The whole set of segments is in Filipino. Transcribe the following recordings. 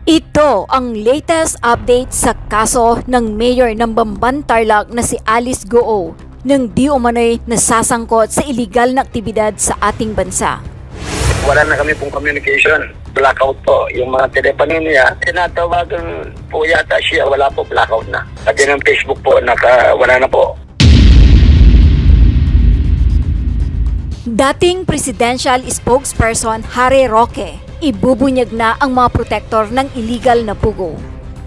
Ito ang latest update sa kaso ng mayor ng Bamban Tarlac na si Alice Goo nang di umano'y nasasangkot sa iligal na aktibidad sa ating bansa. Wala na kami pong communication. Blackout po. Yung mga telepono niya, tinatawagan po yata siya. Wala po, blackout na. Pati ng Facebook po, wala na po. Dating presidential spokesperson Harry Roque, ibubunyag na ang mga protektor ng illegal na pugo.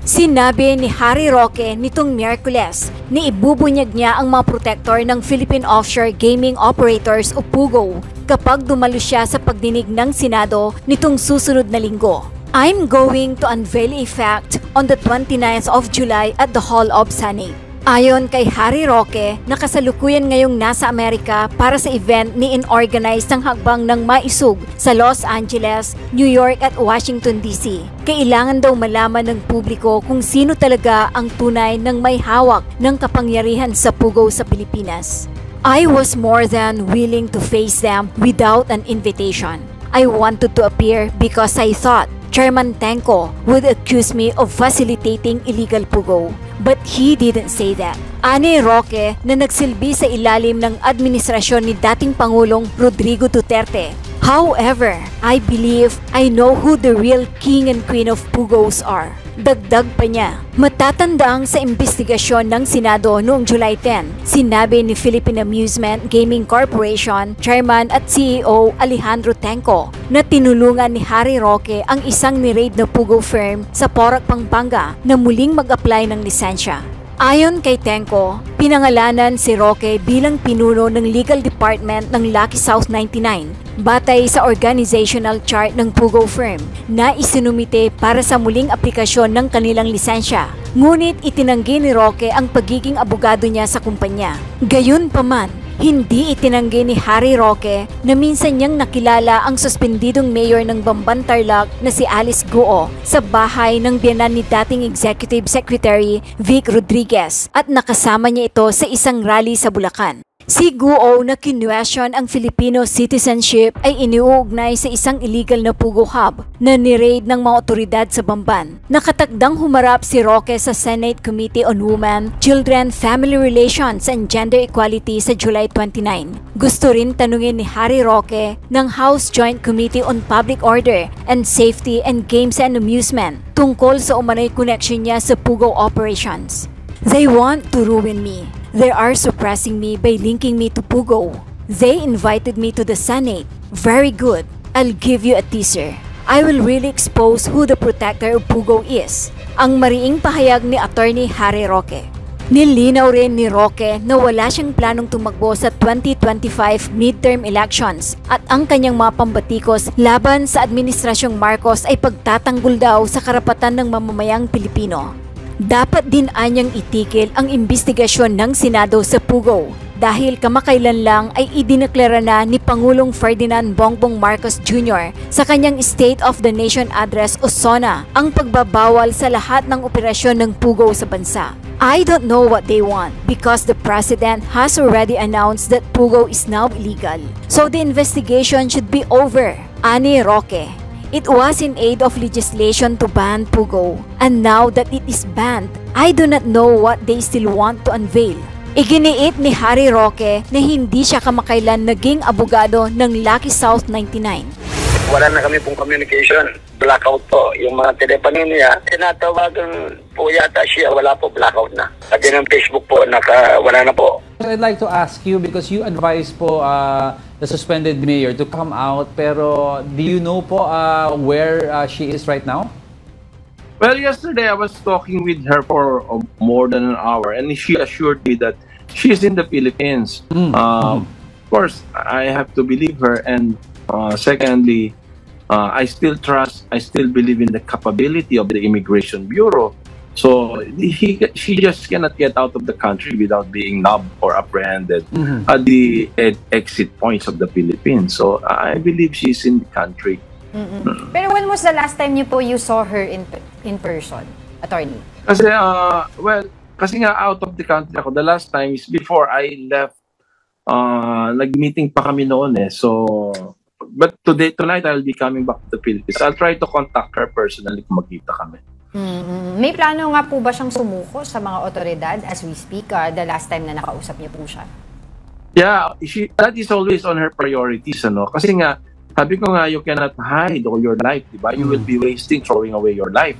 Sinabi ni Harry Roque nitong Miyerkules na ibubunyag niya ang mga protektor ng Philippine Offshore Gaming Operators o PUGO kapag dumalo siya sa pagdinig ng Senado nitong susunod na linggo. I'm going to unveil a fact on the 29th of July at the Hall of Senate. Ayon kay Harry Roque, nakasalukuyan ngayong nasa Amerika para sa event ni inorganize ng hakbang ng maisug sa Los Angeles, New York at Washington DC. Kailangan daw malaman ng publiko kung sino talaga ang tunay ng may hawak ng kapangyarihan sa pugo sa Pilipinas. I was more than willing to face them without an invitation. I wanted to appear because I thought Chairman Tenko would accuse me of facilitating illegal pugo. But he didn't say that. Ani Roque na nagsilbi sa ilalim ng administrasyon ni dating Pangulong Rodrigo Duterte. However, I believe I know who the real king and queen of pugos are. Dagdag pa niya, matatandaang sa investigasyon ng Senado noong July 10, sinabi ni Philippine Amusement Gaming Corporation Chairman at CEO Alejandro Tenco na tinulungan ni Harry Roque ang isang ni-raid na pugo firm sa Porac, Pampanga na muling mag-apply ng lisensya. Ayon kay Tenco, pinangalanan si Roque bilang pinuno ng legal department ng Lucky South 99 batay sa organizational chart ng pugo firm na isinumite para sa muling aplikasyon ng kanilang lisensya. Ngunit itinanggi ni Roque ang pagiging abogado niya sa kumpanya. Gayunpaman, hindi itinanggi ni Harry Roque na minsan niyang nakilala ang suspendidong mayor ng Bamban Tarlac na si Alice Goo sa bahay ng biyenan ni dating Executive Secretary Vic Rodriguez at nakasama niya ito sa isang rally sa Bulacan. Si Goo na kinwestiyon ang Filipino citizenship ay iniuugnay sa isang illegal na pugo hub na ni-raid ng mga otoridad sa Bamban. Nakatakdang humarap si Roque sa Senate Committee on Women, Children, Family Relations and Gender Equality sa July 29. Gusto rin tanungin ni Harry Roque ng House Joint Committee on Public Order and Safety and Games and Amusement tungkol sa umano'y connection niya sa pugo operations. They want to ruin me. They are suppressing me by linking me to pugo. They invited me to the Senate. Very good. I'll give you a teaser. I will really expose who the protector of pugo is. Ang mariing pahayag ni Attorney Harry Roque. Nilinaw rin ni Roque na wala siyang planong tumakbo sa 2025 midterm elections at ang kanyang mga pambatikos laban sa Administrasyong Marcos ay pagtatanggol daw sa karapatan ng mamamayang Pilipino. Dapat din anyang itigil ang investigasyon ng Senado sa pugo dahil kamakailan lang ay idineklara na ni Pangulong Ferdinand Bongbong Marcos Jr. sa kanyang State of the Nation Address o SONA ang pagbabawal sa lahat ng operasyon ng pugo sa bansa. I don't know what they want because the President has already announced that pugo is now illegal. So the investigation should be over. Ani Roque. It was in aid of legislation to ban pugo, and now that it is banned, I do not know what they still want to unveil. Iginiit ni Harry Roque na hindi siya kamakailan naging abogado ng Lucky South 99. Wala na kami pong communication. Blackout po. Yung mga telepono niya, tinatawagan po yata siya. Wala po, blackout na. Pati ng Facebook po, wala na po. I'd like to ask you because you advised po the suspended mayor to come out, pero do you know po where she is right now? Well, yesterday I was talking with her for more than an hour and she assured me that she's in the Philippines. Of course, I have to believe her, and secondly, I still believe in the capability of the Immigration Bureau. So she just cannot get out of the country without being nabbed or apprehended at the exit points of the Philippines. So I believe she's in the country. Pero when was the last time you saw her in person, attorney? Kasi kasi nga out of the country ako. The last time is before I left. Nag-meeting pa kami noon eh. So But tonight, I'll be coming back to the Philippines. I'll try to contact her personally kung magkita kami. May plano nga po ba siyang sumuko sa mga otoridad as we speak, the last time na nakausap niyo po siya? Yeah, that is always on her priorities, ano? Kasi nga, sabi ko nga, you cannot hide all your life, di ba? You will be wasting, throwing away your life.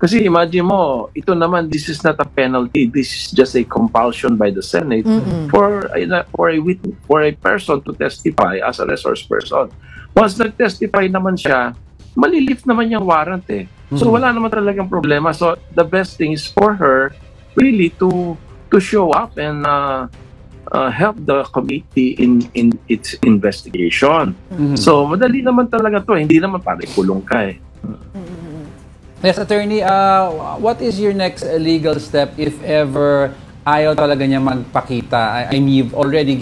Kasi imagine mo, ito naman, this is not a penalty. This is just a compulsion by the Senate for a person to testify as a resource person. Once nag-testify naman siya, malilift naman yung warrant eh. So wala naman talagang problema. So the best thing is for her really to show up and help the committee in its investigation. So madali naman talaga to, hindi naman para ikulong ka eh. Yes, attorney, what is your next legal step if ever ayaw talaga niya magpakita? I mean, you've already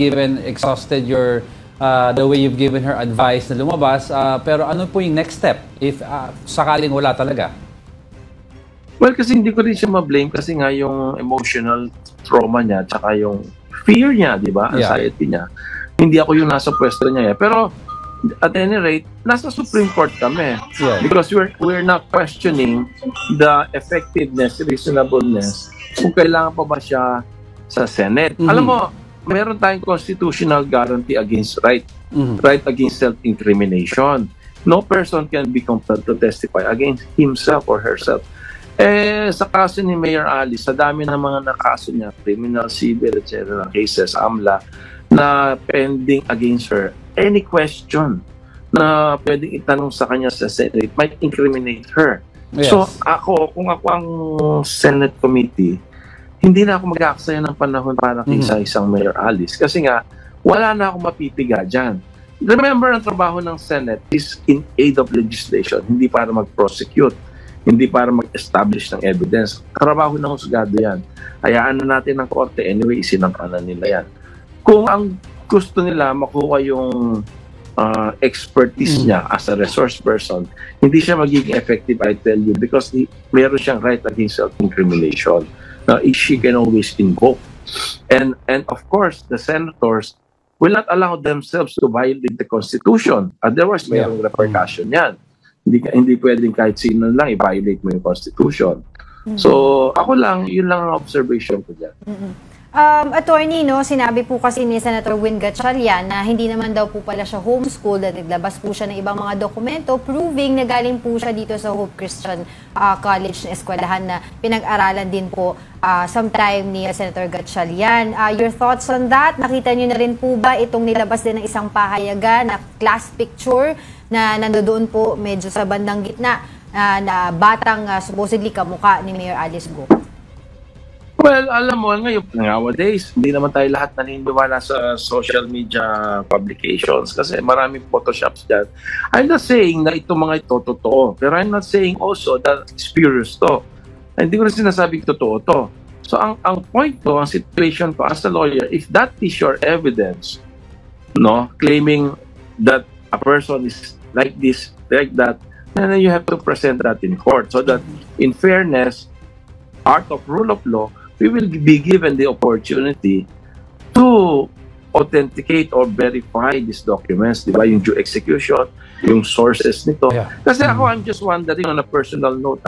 exhausted the way you've given her advice na lumabas, pero ano po yung next step if sakaling wala talaga? Well, kasi hindi ko rin siya ma-blame kasi nga yung emotional trauma niya tsaka yung fear niya, di ba? Anxiety niya. Hindi ako yung nasa pwesto niya. Pero at any rate, nasa Supreme Court kami. Because we're not questioning the effectiveness, reasonableness kung kailangan pa ba siya sa Senate. Alam mo, meron tayong constitutional guarantee against right against self-incrimination. No person can be compelled to testify against himself or herself. Sa kaso ni Mayor Alice, sa dami ng mga nakaso niya, criminal, civil, etc., cases, AMLA, na pending against her, any question na pwedeng itanong sa kanya sa Senate might incriminate her. Yes. So kung ako ang Senate committee, hindi na ako mag-aaksaya ng panahon para kay isang Mayor Alice kasi nga wala na akong mapipiga dyan. Remember, ang trabaho ng Senate is in aid of legislation, hindi para mag-prosecute, hindi para mag-establish ng evidence. Trabaho ng husgado yan. Hayaan na natin ng korte, anyway, isinangkanan nila yan. Kung ang gusto nila makuha yung expertise niya as a resource person, hindi siya magiging effective, I tell you, because meron siyang right against self-incrimination. She can always invoke. And of course, the senators will not allow themselves to violate the Constitution. Otherwise, mayroong repercussion yan. Hindi pwedeng kahit sino lang i-violate mo yung Constitution. So, ako lang, yun lang ang observation ko dyan. Attorney, no, sinabi po kasi ni Senator Win Gatchalian na hindi naman daw po pala siya homeschool, at naglabas po siya ng ibang mga dokumento proving na galing po siya dito sa Hope Christian College na eskwelahan na pinag-aralan din po sometime ni Senator Gatchalian. Your thoughts on that? Nakita niyo na rin po ba itong nilabas din ng isang pahayagan na class picture na nandoon po medyo sa bandang gitna na batang supposedly kamukha ni Mayor Alice Go? Well, alam mo, ngayon, nowadays, hindi naman tayo lahat naniniwala sa social media publications kasi maraming photoshops dyan. I'm not saying na ito mga ito totoo, pero I'm not saying also that spurious to. Hindi ko rin sinasabing totoo to. So, ang point ko, ang situation ko as a lawyer, if that is your evidence, no, claiming that a person is like this, like that, then you have to present that in court so that, in fairness, art of rule of law, we will be given the opportunity to authenticate or verify these documents, di ba? Yung due execution, yung sources nito. Kasi ako, I'm just wondering on a personal note,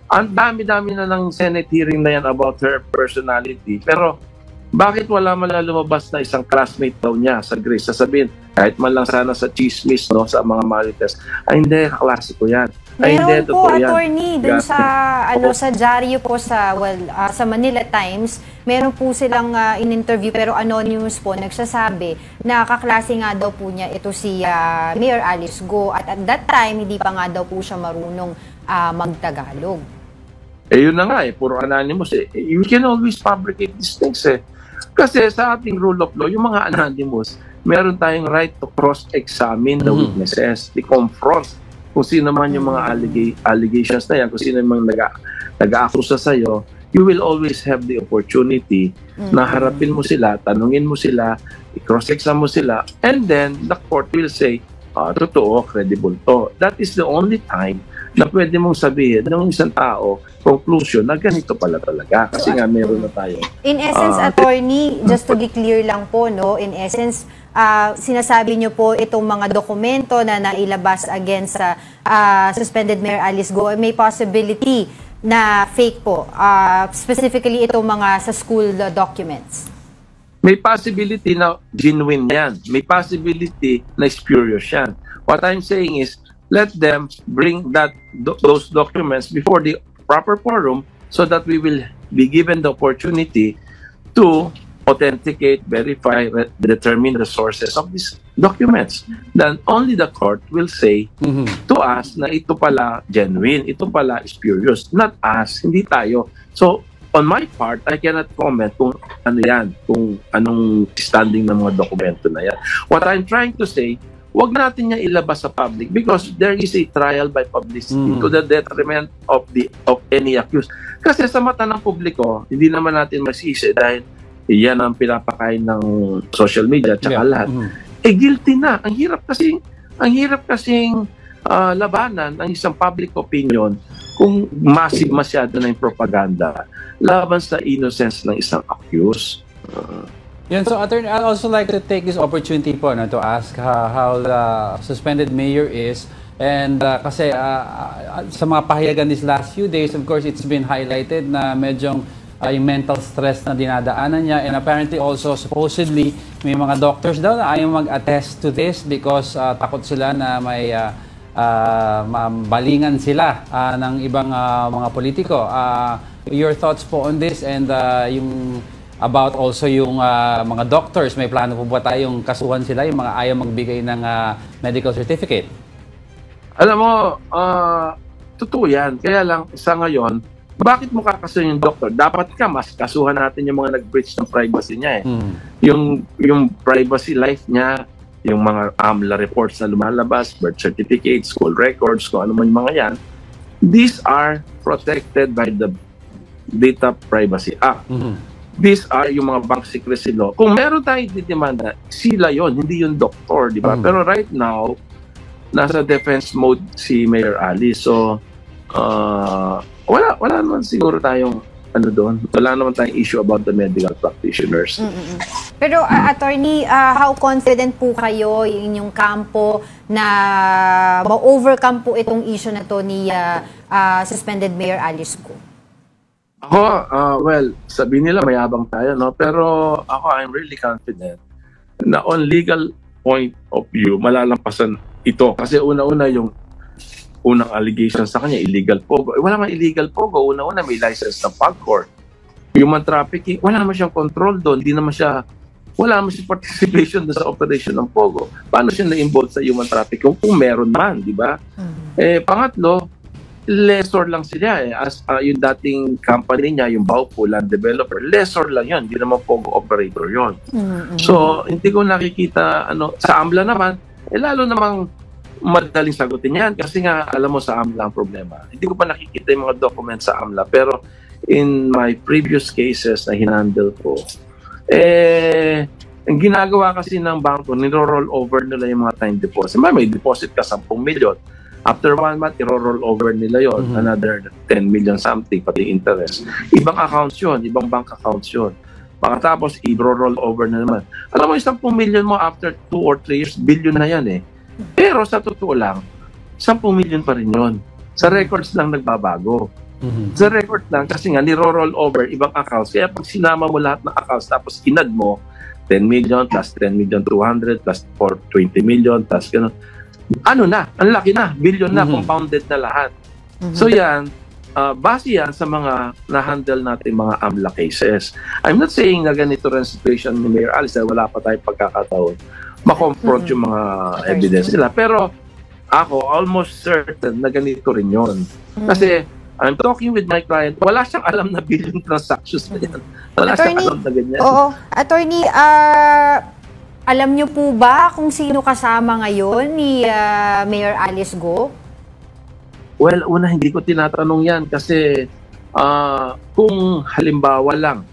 ang dami-dami na ng Senate hearing na yan about her personality. Pero, bakit wala man lang lumabas na isang classmate daw niya sa Grace? Sasabihin, kahit man lang sana sa chismis, no, sa mga marites, hindi, kaklase ko yan. Meron po, attorney, dun sa sa dyaryo po sa Manila Times, meron po silang in-interview pero anonymous po nagsasabi na kaklase nga daw po niya ito si Mayor Alice Go at that time hindi pa nga daw po siya marunong magtagalog. Yun na nga puro anonymous You can always fabricate these things Kasi sa ating rule of law, yung mga anonymous, meron tayong right to cross-examine the witnesses, i-confront kung sino man yung mga allegations na yan, kung sino mang nag-aakusa sa'yo, you will always have the opportunity na harapin mo sila, tanungin mo sila, i-cross-exam mo sila, and then the court will say, totoo, credible to. That is the only time na pwede mong sabihin ng isang tao, conclusion na ganito pala talaga. Kasi nga meron na tayo. In essence, attorney, just to be clear lang po, no, in essence, sinasabi niyo po itong mga dokumento na nailabas against sa suspended Mayor Alice Go, may possibility na fake po, specifically itong mga sa school documents? May possibility na genuine yan. May possibility na spurious yan. What I'm saying is, let them bring those documents before the proper forum so that we will be given the opportunity to authenticate, verify, determine the sources of these documents. Then only the court will say to us na ito pala genuine, ito pala spurious, not us, hindi tayo. So, on my part, I cannot comment kung ano yan, kung anong standing ng mga dokumento na yan. What I'm trying to say, wag natin niya ilabas sa public because there is a trial by publicity to the detriment of any accused. Kasi sa mata ng publiko, hindi naman natin masisi dahil yan ang pinapakain ng social media at saka lahat. Guilty na. Ang hirap kasing labanan ang isang public opinion kung masyado na yung propaganda laban sa innocence ng isang accused. Yan, so Attorney, I'd also like to take this opportunity po to ask how the suspended mayor is. And kasi sa mga pahayagan these last few days, of course, it's been highlighted na medyong yung mental stress na dinadaanan niya, and apparently also supposedly may mga doctors daw na ayaw mag-attest to this because takot sila na may balingan sila ng ibang mga politiko. Your thoughts po on this, and yung about also yung mga doctors, may plano po ba tayong kasuhan sila, yung mga ayaw magbigay ng medical certificate? Alam mo, totoo yan. Kaya lang sa ngayon, bakit mo kakasuhan yung doktor? Dapat mas kasuhan natin yung mga nag-breach ng privacy niya eh. Yung privacy life niya, yung mga AMLA reports na lumalabas, birth certificates, school records, kung ano man yung mga yan, these are protected by the Data Privacy Act. These are yung mga bank secrecy law. Kung meron tayong didemanda, sila yon, hindi yung doktor, di ba? Pero right now, nasa defense mode si Mayor Alice. So, wala naman siguro tayong doon. Wala naman tayong issue about the medical practitioners. Pero attorney, how confident po kayo yung inyong kampo na ma-overcome po itong issue na to ni suspended Mayor Alice Go? Ako, well, sabihin nila mayabang tayo, no? Pero ako, I'm really confident na on legal point of view, malalampasan ito. Kasi una-una yung unang allegation sa kanya, illegal pogo. Wala man illegal pogo. Una-una may license ng PAGCOR. Human trafficking, wala naman siyang control doon. Wala naman siyang participation doon sa operation ng pogo. Paano siya na-involve sa human trafficking kung meron man, di ba? Pangatlo, lessor lang sila eh. As yung dating company niya, yung Baupo Land Developer, lessor lang yun. Hindi naman pogo operator yun. So, hindi ko nakikita, sa AMLA naman, lalo namang madaling sagutin yan kasi nga alam mo sa AMLA ang problema. Hindi ko pa nakikita yung mga documents sa AMLA pero in my previous cases na hinandle ko, ang ginagawa kasi ng bangko, niro-roll over nila yung mga time deposit. May deposit ka 10 million. After 1 month, iro-roll over nila yon another 10 million something, pati interest. Ibang accounts yun, ibang bank accounts yun. Pagkatapos, i-roll over na naman. Alam mo, 10 million mo after 2 or 3 years, billion na yan eh. Pero sa totoo lang, 10 million pa rin yun. Sa records lang nagbabago. Sa record lang, kasi nga niro-roll over ibang accounts. Kaya pag sinama mo lahat ng accounts, tapos inad mo, 10 million plus 10 million 200 plus 20 million plus gano'n. Ano na? Ang laki na. Billion na. Compounded na lahat. So yan, base yan sa mga na-handle natin mga AMLA cases. I'm not saying na ganito rin situation ni Mayor Alice na wala pa tayong pagkakataon makompront yung mga evidence nila. Pero ako, almost certain na ganito rin yun. Kasi I'm talking with my client, wala siyang alam na billion transactions na yan. Wala siyang alam na ganyan. Oo. Attorney, alam niyo po ba kung sino kasama ngayon ni Mayor Alice Go? Well, una, hindi ko tinatanong yan kasi kung halimbawa lang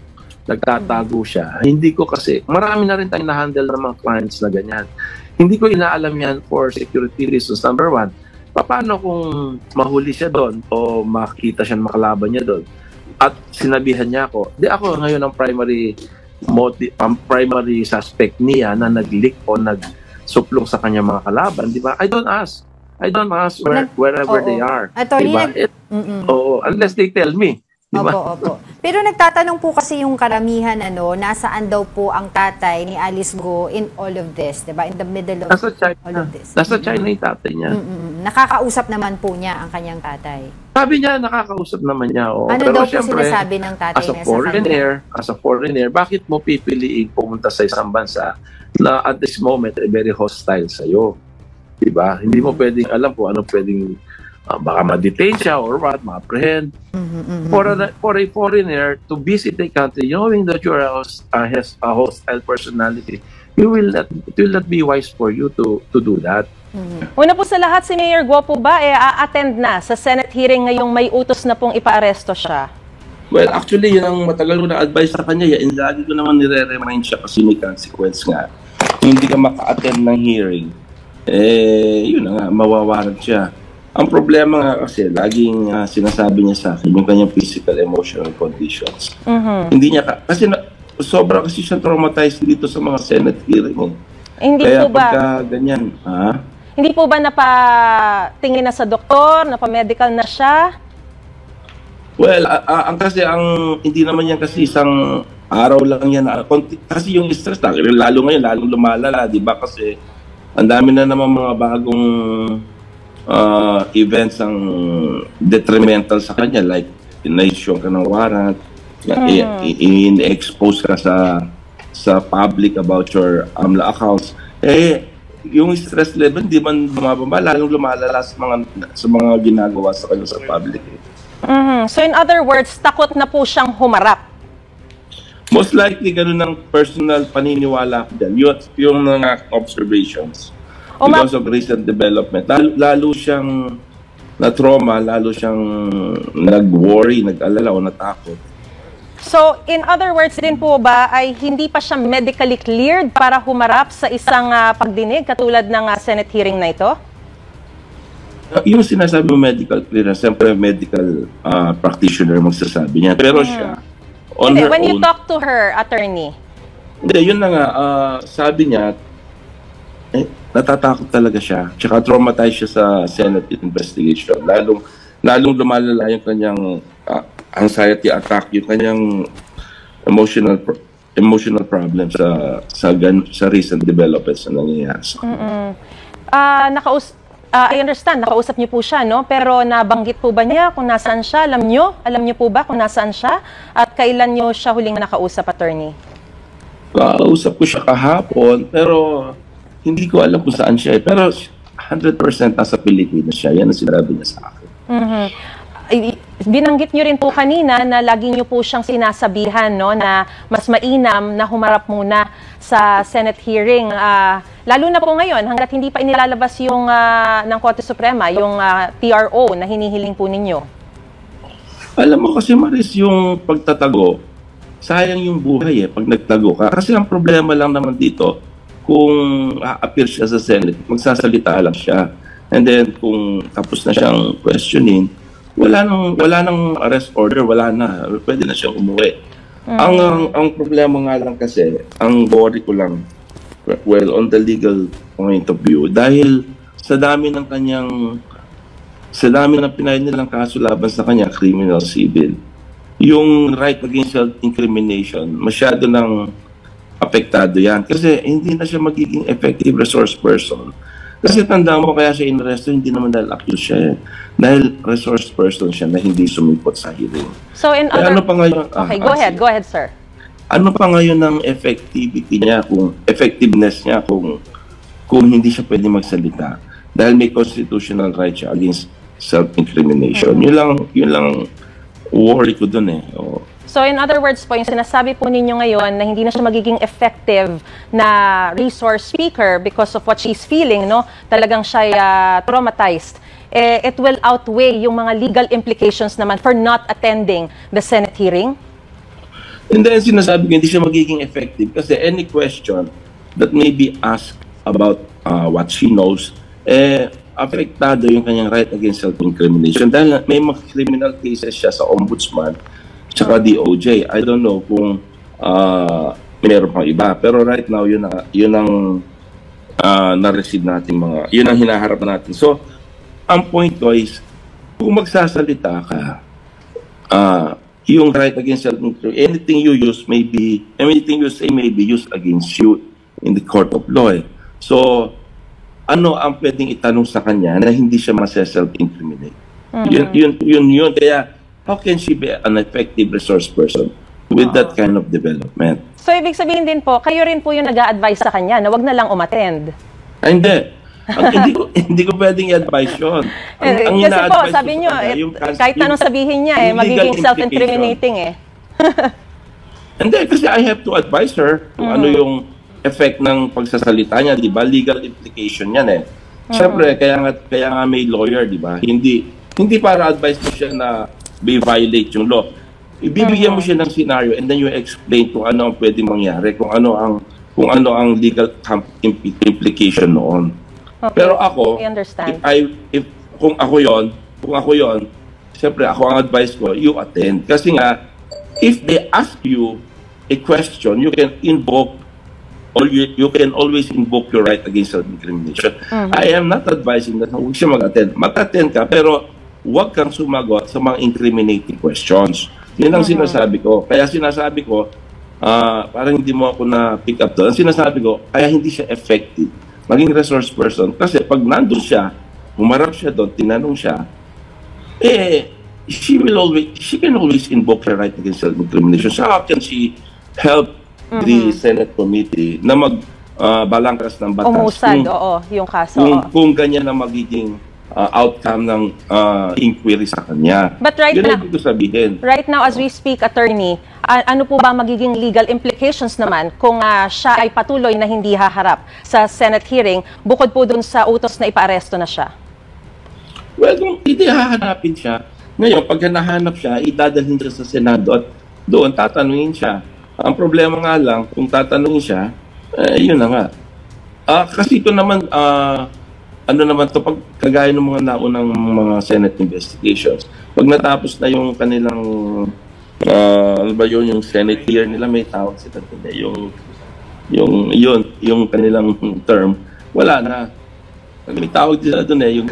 nagtatago siya, hindi ko kasi, marami na rin tayong na-handle ng mga clients na ganyan. Hindi ko inaalam yan for security reasons. Number one, paano kung mahuli siya doon o makita siya, makalaban niya doon at sinabihan niya ako, di ako ngayon ang primary ang primary suspect niya na nag-leak o nagsuplong sa kanya mga kalaban, di ba? I don't ask wherever they are. Attorney, diba? Unless they tell me. Diba? Opo. Pero nagtatanong po kasi yung karamihan, nasaan daw po ang tatay ni Alice Go in all of this, diba? In the middle of all of this. Nasa China yung tatay niya. Nakakausap naman po niya ang kanyang tatay. Sabi niya, nakakausap naman niya. Ano Pero daw po syempre, sinasabi ng tatay niya sa kanya? As a foreigner, bakit mo pipiliin pumunta sa isang bansa na at this moment ay very hostile sa'yo? Diba? Hindi mo pwedeng alam kung ano pwedeng baka ma-detain siya or what, ma-apprehend. For a foreigner to visit a country knowing that you has a hostile personality, it will not be wise for you to do that. Una po sa lahat, si Mayor Guo po ba a-attend na sa Senate hearing ngayong may utos na pong ipaaresto siya? Well, actually, yun ang matagal ko na-advise sa kanya. Lagi ko naman nire-remind siya kasi may consequence nga. Kung hindi ka maka-attend ng hearing, yun na nga, mawawaran siya. Ang problema nga kasi, laging sinasabi niya sa akin, yung kanyang physical, emotional conditions. Hindi niya, kasi sobra kasi siya traumatized dito sa mga Senate hearing. Hindi Kaya po ba, pagka ganyan, hindi po ba napatingin na sa doktor, napamedical na siya? well, hindi naman yan kasi isang araw lang yan. Kasi yung stress, lalo ngayon, lalong lumalala, di ba? Kasi ang dami na naman mga bagong events ang detrimental sa kanya, like in-issue ka ng warrant, in-expose ka sa public about your AMLA accounts. Yung stress level di man bumababa, lalong lumalala sa mga ginagawa sa kanya sa public. So in other words, takot na po siyang humarap. Most likely ganun ang personal paniniwala ko dyan. Yung mga observations. Because of recent development. Lalo siyang na-trauma, lalo siyang nag-worry, nag-alala o natakot. So, in other words din po ba, ay hindi pa siya medically cleared para humarap sa isang pagdinig katulad ng Senate hearing na ito? Yung sinasabi mo medical clearance, siyempre medical practitioner magsasabi niya. Pero siya, on her when you own, talk to her, attorney? Hindi, yun na nga, sabi niya, natatakot talaga siya. Tsaka traumatized siya sa Senate investigation. Lalong lumalala yung kanyang anxiety attack, yung kanyang emotional problems sa recent developments na nangyayari sa kanya. I understand, nakausap niyo po siya, no? Pero nabanggit po ba niya kung nasaan siya? Alam niyo po ba kung nasaan siya? At kailan niyo siya huling nakausap, attorney? Kausap ko siya kahapon, pero hindi ko alam kung saan siya. Pero 100% nasa Pilipinas siya. Yan ang sinabi niya sa akin. Binanggit niyo rin po kanina na lagi niyo po siyang sinasabihan, no, na mas mainam na humarap muna sa Senate hearing. Lalo na po ngayon, hanggat hindi pa inilalabas yung ng Korte Suprema, yung TRO na hinihiling po ninyo. Alam mo kasi, Maris, yung pagtatago, sayang yung buhay pag nagtago ka. Kasi ang problema lang naman dito, kung a-appear siya sa Senate, magsasalita lang siya. And then kung tapos na siyang questioning, wala nang arrest order, wala na. Pwede na siyang umuwi. Ang problema nga lang kasi, ang worry ko lang, well, on the legal point of view, dahil sa dami ng pinahid nilang kaso laban sa kanya, criminal, civil, yung right against self-incrimination, masyado nang apektado yan. Kasi hindi na siya magiging effective resource person. Kasi tandaan mo, kaya siya inaresto, hindi naman dahil accused siya. Dahil resource person siya na hindi sumipot sa hearing. So in other... ano pa ngayon, okay, go ahead, sir. Ano pa ngayon ang effectivity niya, effectiveness niya kung hindi siya pwede magsalita? Dahil may constitutional right siya against self-incrimination. Yun lang worry ko dun . So in other words po, yung sinasabi po ninyo ngayon na hindi na siya magiging effective na resource speaker because of what she's feeling, no? Talagang siya traumatized. It will outweigh yung mga legal implications naman for not attending the Senate hearing? And then sinasabi ko, hindi siya magiging effective kasi any question that may be asked about what she knows, apektado yung kanyang right against self-incrimination. Dahil may mga criminal cases siya sa ombudsman tsaka DOJ. I don't know kung meron pang iba. Pero right now, yun ang na-receive natin yun ang hinaharap natin. So, ang point ko is, kung magsasalita ka, yung right against self-incrimination, anything you say may be used against you in the court of law. So, ano ang pwedeng itanong sa kanya na hindi siya self-incriminate? Yun. Kaya, how can she be an effective resource person with that kind of development? So, ibig sabihin din po, kayo rin po yung nag-a-advise sa kanya na wag na lang umattend. Hindi. Hindi ko pwedeng i-advise yun. Kasi po, sabi nyo, kahit anong sabihin niya, magiging self-incriminating Hindi, kasi I have to advise her kung ano yung effect ng pagsasalita niya, di ba? Legal implication yan Siyempre, kaya nga may lawyer, di ba? Hindi para advise mo siya na violate yung law. Ibibigyan mo siya ng scenario and then you explain kung ano ang pwedeng mangyari, kung ano ang legal implication noon. Okay. Pero ako, kung ako yon, siyempre ako ang advice ko, you attend. Kasi nga, if they ask you a question, you can invoke or you can always invoke your right against self-incrimination. I am not advising that huwag siya mag-attend. Mag-attend ka, pero huwag kang sumagot sa mga incriminating questions. Yan ang sinasabi ko. Kaya sinasabi ko, parang hindi mo ako na-pick up doon. Ang sinasabi ko, kaya hindi siya effective maging resource person. Kasi pag nandun siya, humarap siya doon, tinanong siya, she can always invoke her right against self-incrimination. So how can she help the Senate Committee na balangkas ng batas? Umusad, yung kaso. Kung ganyan na magiging outcome ng inquiry sa kanya. But right now, yun ang sabihin. Right now, as we speak, attorney, ano po ba magiging legal implications naman kung siya ay patuloy na hindi haharap sa Senate hearing bukod po dun sa utos na ipaaresto na siya? Well, kung hindi hahanapin siya, ngayon, pag nahanap siya, idadalhin siya sa Senado at doon tatanungin siya. Ang problema nga lang, kung tatanungin siya, yun na nga. Kasi ito naman, ano naman to pag kagaya ng mga naunang mga Senate investigations, pag natapos na yung kanilang ano ba yung Senate year nila, may tawag sila yung kanilang term, wala na. May tawag sila doon yung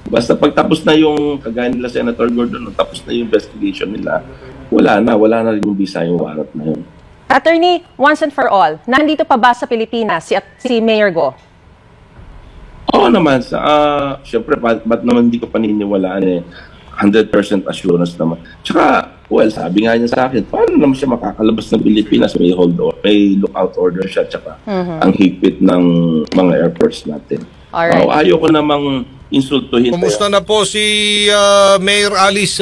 basta pagtapos na yung kagaya nila Senator Gordon, tapos na yung investigation nila, wala na rin yung Visayas warrant na yun. Attorney, once and for all, nandito pa ba sa Pilipinas si Mayor Go? Oo naman. Siyempre, ba't naman hindi ko paniniwalaan 100% assurance naman. Tsaka, well, sabi nga niya sa akin, paano naman siya makakalabas ng Pilipinas? May lookout order siya, tsaka ang higpit ng mga airports natin. Alright. Ayoko namang insultuhin. Kumusta na po si Mayor Alice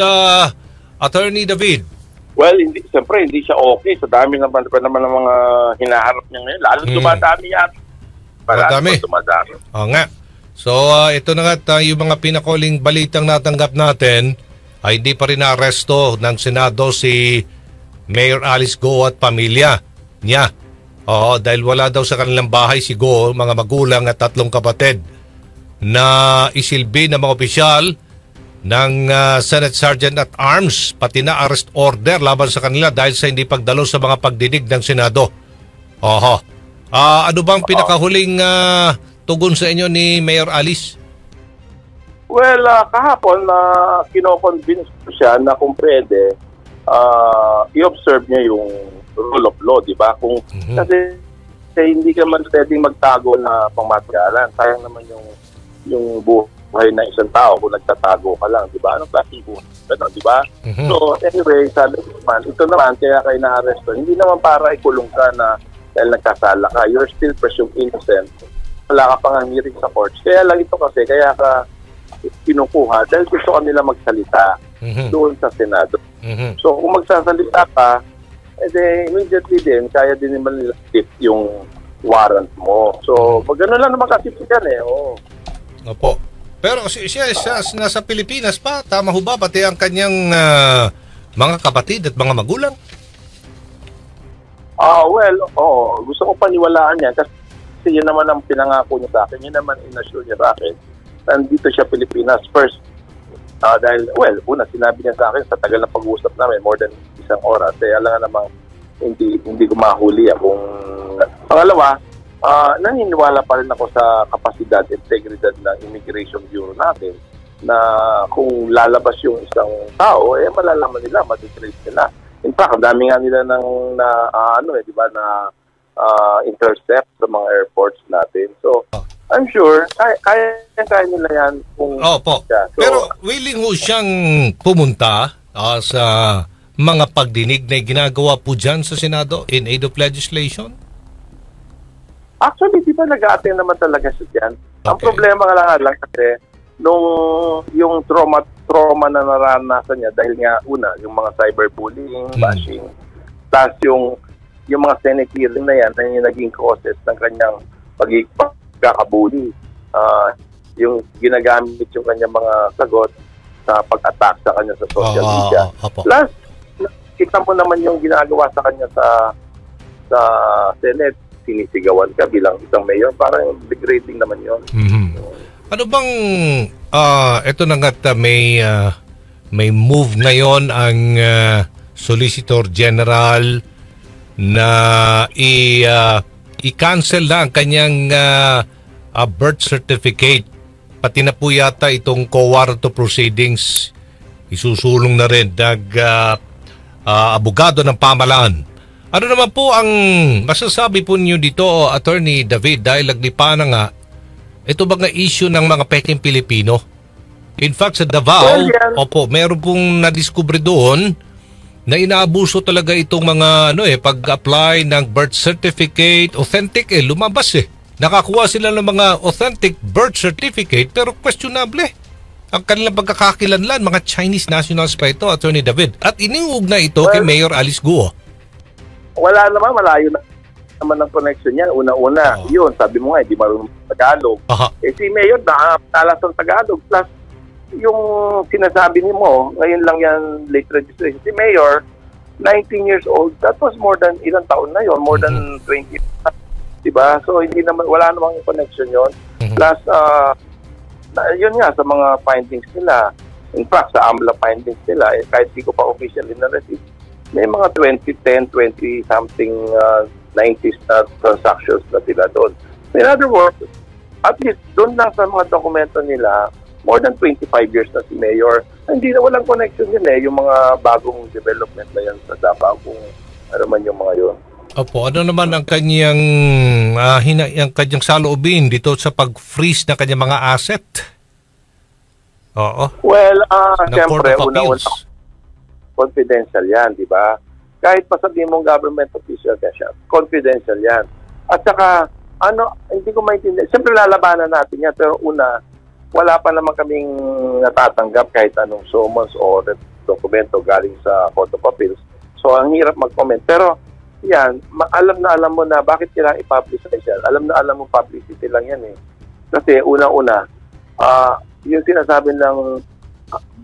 Attorney David? Well, siyempre, hindi siya okay. Sa dami naman ng mga hinaharap niya ngayon. Lalo dumadami yan. Madami. Oo nga. So, ito na nga yung mga pinakuling balitang natanggap natin ay hindi pa rin na-aresto ng Senado si Mayor Alice Go at pamilya niya. Oo, dahil wala daw sa kanilang bahay si Go, mga magulang at 3 kapatid na isilbi ng mga opisyal ng Senate Sergeant at Arms, pati na arrest order laban sa kanila dahil sa hindi pagdalo sa mga pagdinig ng Senado. Oho. Ano bang pinakahuling tugon sa inyo ni Mayor Alice? Well, kahapon kino-convince ko siya na kung pwede i-observe niya yung rule of law, di ba? Kasi hindi ka man pwedeng magtago na pangmatagalan. Sayang naman yung buhay ng isang tao kung nagtatago ka lang, di ba? Anong klaseng buhay? Di ba? So, anyway, sabi naman, ito naman, kaya kayo na-arresto. Hindi naman para ikulong ka na dahil nagkasala ka, you're still presumed innocent. Wala ka pang hearing sa courts. Kaya lang ito kasi, kaya ka kinukuha dahil gusto ka nila magsalita doon sa Senado. So, kung magsasalita ka, immediately din, kaya din naman nila tip yung warrant mo. So, gano'n lang naman kasi yan Opo. Pero siya nasa Pilipinas pa, tama ho ba? Pati ang kanyang mga kapatid at mga magulang? Gusto ko paniwalaan yan kasi yun naman ang pinangako niya sa akin. Yun naman inassure niya sa akin. Nandito siya Pilipinas first. Dahil, una, sinabi niya sa akin sa tagal na pag-uusap namin, more than 1 oras. Alam nga namang hindi ko mahuli kung pangalawa, naniniwala pa rin ako sa kapasidad, integridad ng Immigration Bureau natin na kung lalabas yung isang tao, malalaman nila, matitrace nila. In fact, ang dami nga nila ng di ba, na intercept sa mga airports natin. So, I'm sure, kaya nila yan kung... Opo. So, pero willing ho siyang pumunta sa mga pagdinig na ginagawa po dyan sa Senado in aid of legislation? Actually, di ba nag-a-attend naman talaga siya dyan? Ang problema lang kasi, yung trauma na naranasan niya dahil nga una, yung mga cyberbullying, bashing, plus yung mga Senate hearing na yan na yung naging causes ng kanyang pagkakabuli. Yung ginagamit yung kanyang mga sagot sa pag-attack sa kanya sa social media. Plus, kita mo naman yung ginagawa sa kanya sa Senate, sinisigawan ka bilang isang mayor, parang degrading naman yun. Ano bang, ito na nga may move ngayon ang Solicitor General na i-cancel na ang kanyang birth certificate. Pati na po yata itong co-warranto proceedings isusulong na rin abogado ng pamalaan. Ano naman po ang masasabi po niyo dito, Attorney David, dahil naglipa na nga ito ba nga issue ng mga peking Pilipino? In fact, sa Davao, meron pong nadiskubre doon na inaabuso talaga itong mga pag-apply ng birth certificate, authentic lumabas Nakakuha sila ng mga authentic birth certificate pero questionable ang kanilang pagkakakilanlan, mga Chinese nationals pa ito, Attorney David. At iniug na ito kay Mayor Alice Guo. Wala naman, malayo naman ang connection niya. Una-una, yun, sabi mo nga, hindi marunong Tagalog. Si Mayor, nakatalas ng Tagalog. Plus, yung sinasabi niyo mo, ngayon lang yan late registration. Si Mayor, 19 years old, that was more than, ilang taon na yun, more than 20. Diba? So, wala namang connection yun. Plus, yun nga, sa mga findings nila, in fact, sa AMLA findings nila, kahit di ko pa officially na-receive, may mga 2010, 20-something 90s na transactions na sila doon. In other words, at least doon lang sa mga dokumento nila, more than 25 years na si Mayor, hindi na walang connection yun yung mga bagong development na yan sa Davao, kung ano man yung mga yun. Opo, ano naman ang kanyang ang kanyang saloobin dito sa pag-freeze na kanyang mga asset? Oo. Well, siyempre, una-una, confidential yan, di ba? Kahit pa sabihin mong government official ka siya, confidential yan. At saka, hindi ko maintindihan. Siyempre, lalabanan natin yan, pero una, wala pa naman kaming natatanggap kahit anong summons o dokumento galing sa Court of Appeals. So, ang hirap mag-comment. Pero, yan, alam mo na bakit kailangan i-publicize yan. Alam mo publicity lang yan Kasi, una-una, yung sinasabi ng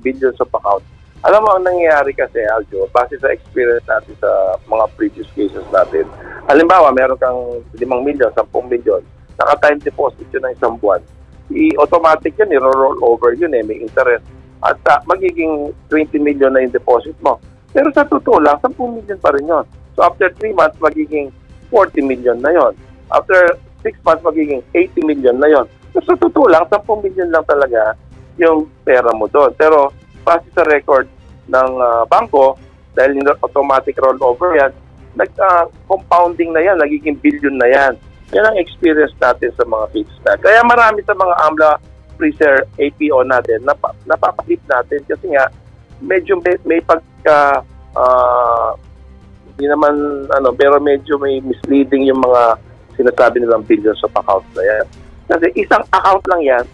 billions of account. Alam mo, ang nangyayari kasi, Aljo, base sa experience natin sa mga previous cases natin, halimbawa, meron kang 5 milyon, 10 milyon, naka-time deposit yun ng isang buwan. I-automatic yun, i-roll over yun may interest. At magiging 20 milyon na yung deposit mo. Pero sa totoo lang, 10 milyon pa rin yun. So after 3 months, magiging 40 milyon na yun. After 6 months, magiging 80 milyon na yun. So sa totoo lang, 10 milyon lang talaga yung pera mo doon. Pero base sa record ng bangko, dahil automatic rollover yan, compounding na yan, nagiging billion na yan. Yan ang experience natin sa mga cases na. Kaya marami sa mga AMLA freezer APO natin, napapalip natin kasi nga, medyo may pagka, hindi naman, pero medyo may misleading yung mga sinasabi nilang billions of accounts na yan. Kasi isang account lang yan,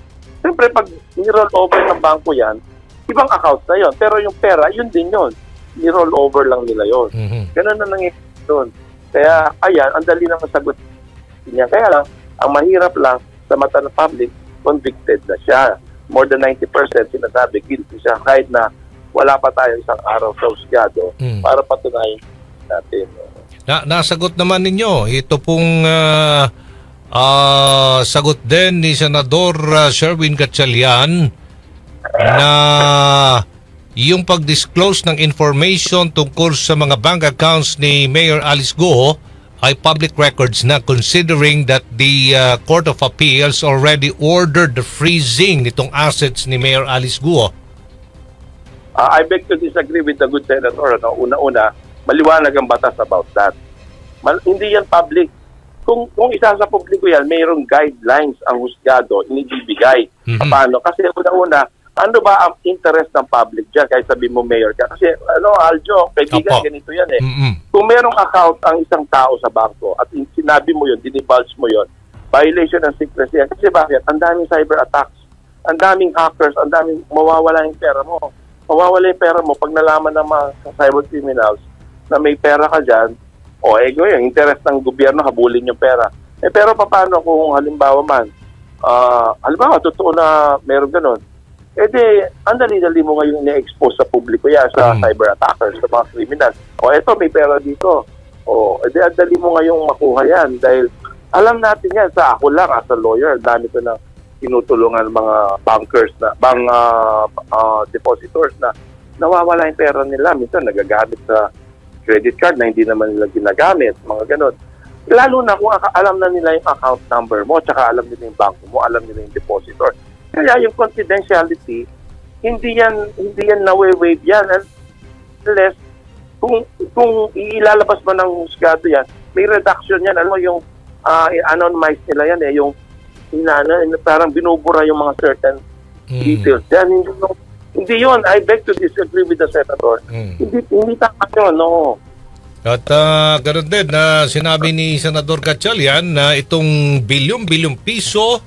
siyempre pag ni-roll over ng bangko yan, ibang accounts na yon, pero yung pera, yun din yun. Ni-roll over lang nila yon. Ganun na nangyayari doon. Kaya, ayan, ang dali naman sagot niya. Kaya lang, ang mahirap lang sa mata ng public, convicted na siya. More than 90% sinasabi, guilty siya. Kahit na wala pa tayo isang araw sa husgado para patunayan natin. Nasagot naman ninyo. Ito pong sagot din ni Senador Sherwin Gatchalian na yung pag-disclose ng information tungkol sa mga bank accounts ni Mayor Alice Guo ay public records na, considering that the Court of Appeals already ordered the freezing nitong assets ni Mayor Alice Guo? I beg to disagree with the good senator. Una-una, maliwanag ang batas about that. Hindi yan public. Kung isa sa publiko yan, mayroong guidelines ang husgado inibibigay. Paano? Kasi una-una, ano ba ang interest ng public dyan? Kahit sabi mo mayor ka. Kasi Aljo, kaibigan, ganito yan eh. Kung merong account ang isang tao sa bangko at sinabi mo yun, dinibulge mo yun, violation ng secrecy yan. Kasi bakit? Ang daming cyber attacks, ang daming hackers, ang daming mawawala yung pera mo. Mawawala yung pera mo pag nalaman ng mga cyber criminals na may pera ka dyan, yung interest ng gobyerno, habulin yung pera. Pero paano kung halimbawa man, totoo na meron ganun, ang dali-dali mo ngayon i-expose sa publiko yan, sa cyber attackers, sa mga criminals. Eto, may pera dito. Ang dali mo ngayong makuha yan dahil alam natin yan, sa ako lang as a lawyer, dami ko na tinutulungan mga bankers na, depositors na nawawala yung pera nila. Minsan nagagamit sa credit card na hindi naman nila ginagamit, mga ganun. Lalo na kung alam na nila yung account number mo, tsaka alam nila yung banko mo, alam nila yung depositor. Kaya yung confidentiality, hindi yan na-waive yan. Unless, kung ilalabas mo ng husgado yan, may reduction yan. Alam mo yung anonymize nila yan yung parang binubura yung mga certain details. Yan, hindi yun. I beg to disagree with the senator. Hindi tama yun, no. At ganoon din na sinabi ni Senador Gatchalian na itong bilyong piso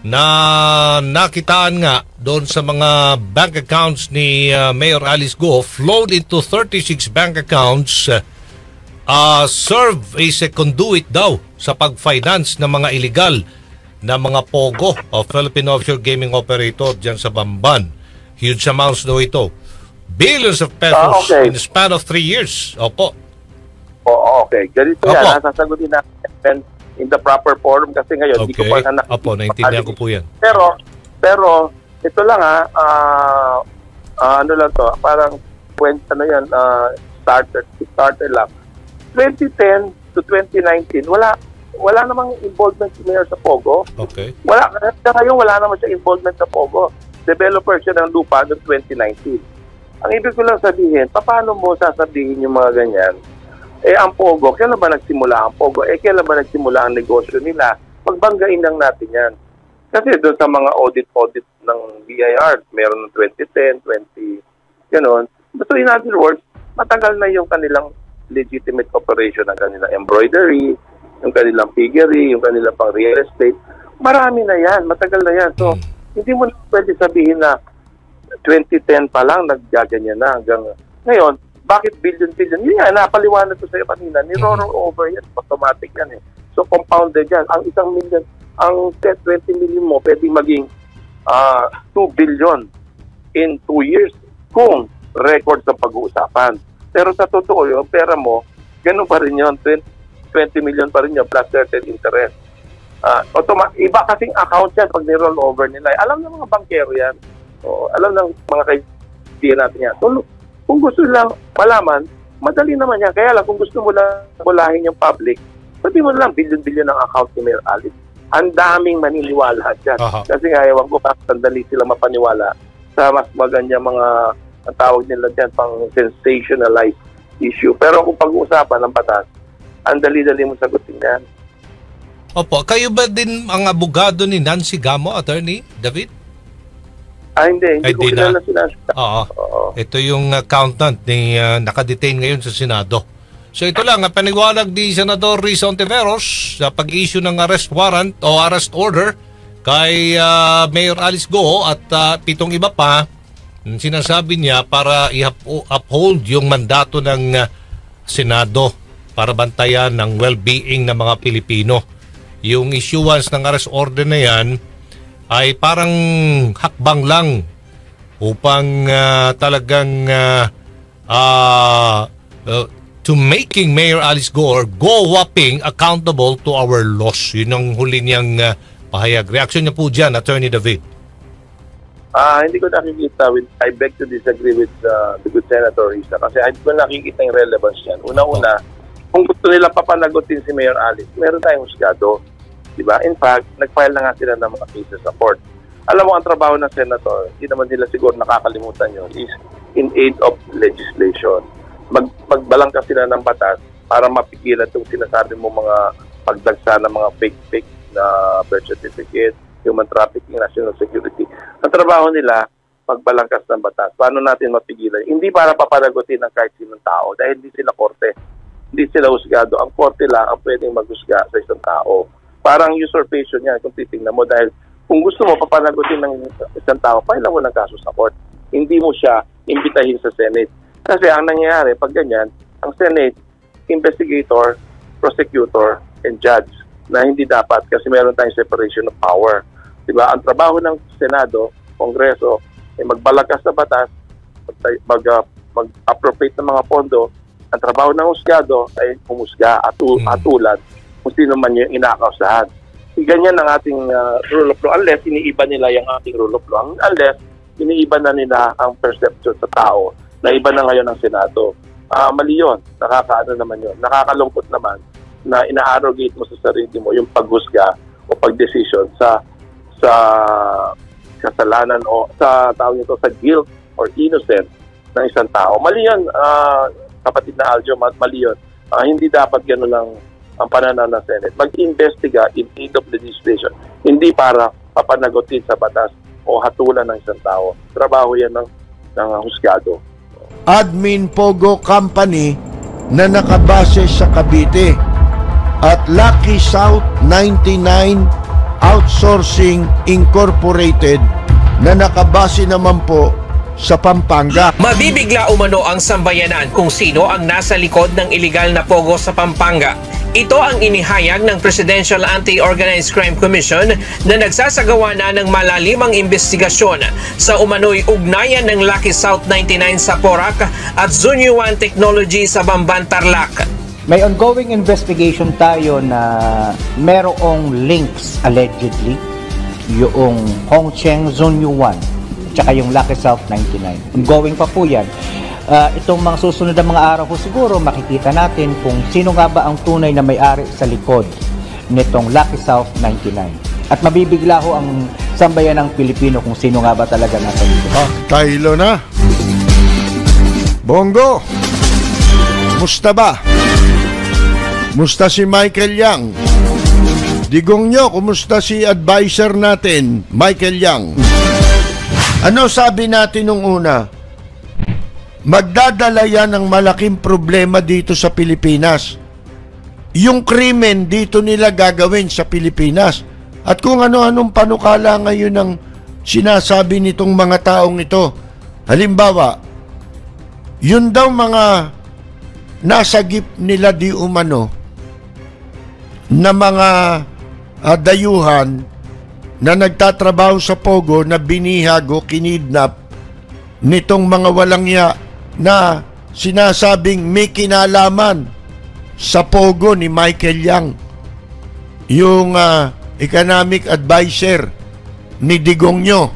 na nakitaan nga doon sa mga bank accounts ni Mayor Alice Guo flowed into 36 bank accounts, serve as a conduit daw sa pag-finance ng mga illegal na mga POGO o Philippine Offshore Gaming Operator dyan sa Bamban. Huge amounts daw ito. Billions of pesos in the span of 3 years. Opo. Okay. Ganito yan. Sasagutin natin in the proper forum kasi ngayon hindi ko pa naintindihan ko po yan. Pero ito lang ano lang to, parang starter lang. 2010 to 2019 wala namang involvement si Mayor sa POGO. Okay. Wala naman siya involvement sa POGO. Developer siya ng lupa noong 2019. Ang ibig ko lang sabihin, paano mo sasabihin yung mga ganyan? Ang POGO, kailan ba nagsimula ang POGO? Kailan ba nagsimula ang negosyo nila? Magbanggain lang natin yan. Kasi doon sa mga audit ng BIR, meron ng 2010, 20, gano'n. So in other words, matagal na yung kanilang legitimate operation ng kanilang embroidery, yung kanilang piggery, yung kanilang pang real estate. Marami na yan, matagal na yan. So, hindi mo na pwede sabihin na 2010 pa lang naggaganyan na hanggang ngayon. Bakit billion-billion? Yun nga, napaliwanag ko sa iyo kanina, ni-roll over yan, automatic yan So, compounded yan. Ang 1 million, ang 20 million mo, pwede maging 2 billion in 2 years kung record sa pag-uusapan. Pero sa totoo yun, pera mo, ganun pa rin yun, 20 million pa rin yun, plus certain interest. Iba kasing account yan pag ni-roll over nila. Alam ng mga bankero yan. Alam ng mga kaibigan natin yan. So, kung gusto lang malaman, madali naman yan. Kaya lang, kung gusto mo lang bulahin yung public, sabi mo lang, billion-billion ang account ni Mayor Alice. Ang daming maniniwala dyan. Kasi nga, ewan ko, sandali sila mapaniwala sa mas magandang mga, ang tawag nila dyan, pang sensationalized issue. Pero kung pag-uusapan ng batas, ang dali-dali mo sagutin yan. Opo, kayo ba din ang abogado ni Nancy Gamo, Attorney David? Hindi ko kilala si Nancy. Ito yung accountant ni nakadetain ngayon sa Senado. So ito lang, paniwalag ni Senador Risa Ontiveros sa pag-issue ng arrest warrant o arrest order kay Mayor Alice Guo at 7 iba pa, sinasabi niya para i-uphold yung mandato ng Senado para bantayan ng well-being ng mga Pilipino. Yung issuance ng arrest order na yan ay parang hakbang lang upang talagang to making Mayor Alice Guo go-whopping accountable to our laws. Yun ang huli niyang pahayag. Reaksyon niya po dyan, Attorney David. Hindi ko nakikita I beg to disagree with the good Senator Risa kasi hindi ko nakikita yung relevance yan. Una-una, kung gusto nila papanagutin si Mayor Alice, meron tayong husgado. Diba? In fact, nag-file na nga sila ng mga cases sa court. Alam mo, ang trabaho ng Senator, hindi naman nila siguro nakakalimutan yun, is in aid of legislation. Magbalangkas sila ng batas para mapigilan itong sinasabi mo mga pagdagsa ng mga fake na birth certificate, human trafficking, national security. Ang trabaho nila, pagbalangkas ng batas. Paano natin mapigilan? Hindi para papanagutin ng kahit sinong tao dahil hindi sila korte. Hindi sila husgado. Ang korte lang ang pwedeng maghusga sa isang tao. Parang usurpation yan kung titingnan mo dahil kung gusto mo papanagutin ng isang tao, pailan mo ng kaso sa court. Hindi mo siya imbitahin sa Senate. Kasi ang nangyayari, pag ganyan, ang Senate, investigator, prosecutor, and judge na hindi dapat kasi meron tayong separation of power. Diba? Ang trabaho ng Senado, Kongreso, ay magbalangkas na batas, mag-appropriate ng mga pondo. Ang trabaho ng husgado ay humusga at atulan kung sino man yung inakausahan. Ganyan ang ating rule of law unless iniiba nila yung ating rule of law. Unless iniiba na nila ang perception sa tao na iba na ngayon ng Senado. Mali yun. Nakakaano naman yun. Nakakalungkot naman na ina-arrogate mo sa sarili mo yung paghusga o pagdesisyon sa kasalanan o sa tawag nito sa guilt or innocent ng isang tao. Mali yun, kapatid na Aljo, mali yun. Hindi dapat gano'n lang ang pananaw ng Senate. Mag-investiga in aid of legislation. Hindi para papanagutin sa batas o hatulan ng isang tao. Trabaho yan ng husgado. Admin Pogo Company na nakabase sa Cavite at Lucky South 99 Outsourcing Incorporated na nakabase naman po sa Pampanga. Mabibigla umano ang sambayanan kung sino ang nasa likod ng iligal na pogo sa Pampanga. Ito ang inihayag ng Presidential Anti-Organized Crime Commission na nagsasagawa na ng malalimang investigasyon sa umano'y ugnayan ng Lucky South 99 sa Porac at Zunyuan Technology sa Bamban, Tarlac. May ongoing investigation tayo na merong links allegedly yung Hongcheng Zunyuan tsaka yung Lucky South 99. Ongoing pa po yan. Itong mga susunod na mga araw ko siguro makikita natin kung sino nga ba ang tunay na may-ari sa likod nitong Lucky South 99. At mabibigla ho ang sambayan ng Pilipino kung sino nga ba talaga nasa likod. Tayo na. Bongo, musta ba? Musta si Michael Yang? Digong nyo, kumusta si advisor natin, Michael Yang? Ano sabi natin nung una? Magdadala yan ng malaking problema dito sa Pilipinas. Yung krimen dito nila gagawin sa Pilipinas. At kung ano-anong panukala ngayon ang sinasabi nitong mga taong ito. Halimbawa, yun daw mga nasagip nila di umano na mga dayuhan na nagtatrabaho sa Pogo na binihag o kinidnap nitong mga walang ya na sinasabing may kinalaman sa Pogo ni Michael Yang, yung economic advisor ni Digong nyo.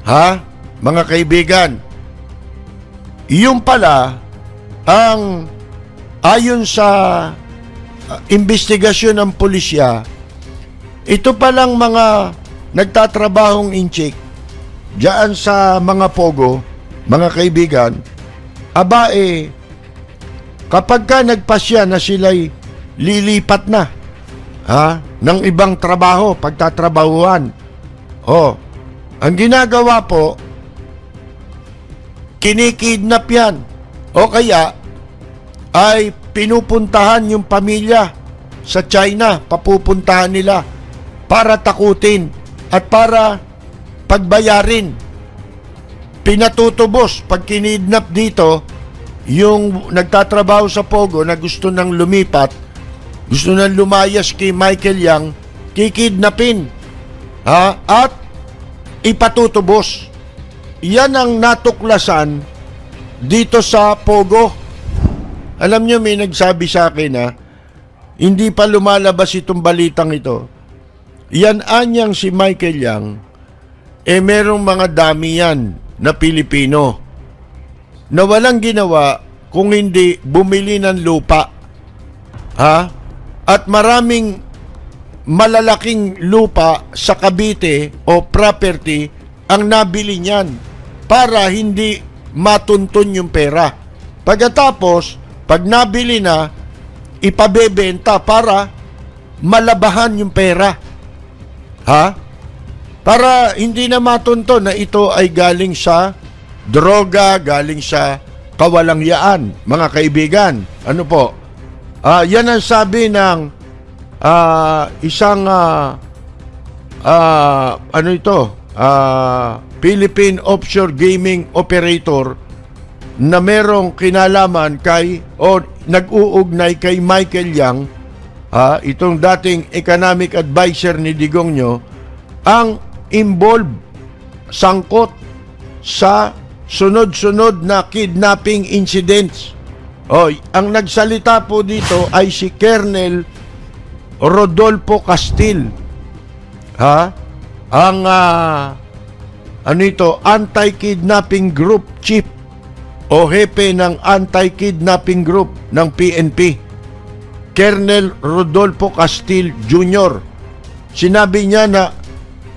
Ha? Mga kaibigan, yung pala ang ayon sa investigasyon ng pulisya, ito palang mga nagtatrabahong inchik diyan sa mga Pogo, mga kaibigan, kapag ka nagpasya na sila'y lilipat na ng ibang trabaho, pagtatrabahuan. Ang ginagawa po, kinikidnap yan. O kaya, ay pinupuntahan yung pamilya sa China, papupuntahan nila para takutin at para pagbayarin. Pinatutubos pag kinidnap dito yung nagtatrabaho sa Pogo na gusto nang lumipat, gusto nang lumayas kay Michael Yang, kikidnapin at ipatutubos. Yan ang natuklasan dito sa Pogo. Alam nyo, may nagsabi sa akin hindi pa lumalabas itong balitang ito. Yan anyang si Michael Yang, merong mga dami yan na Pilipino na walang ginawa kung hindi bumili ng lupa. At maraming malalaking lupa sa Cavite o property ang nabili niyan para hindi matuntun yung pera. Pagkatapos, pag nabili na, ipabebenta para malabahan yung pera. Para hindi na matuntun na ito ay galing sa droga, galing sa kawalangyaan, mga kaibigan. Ano po? Yan ang sabi ng isang Philippine offshore gaming operator na merong kinalaman kay o nag-uugnay kay Michael Yang, itong dating economic advisor ni Digongyo, ang involved, sangkot sa sunod-sunod na kidnapping incidents. Ang nagsalita po dito ay si Colonel Rodolfo Castil. Ang anti-kidnapping group chief o hepe ng anti-kidnapping group ng PNP, Colonel Rodolfo Castil Jr. Sinabi niya na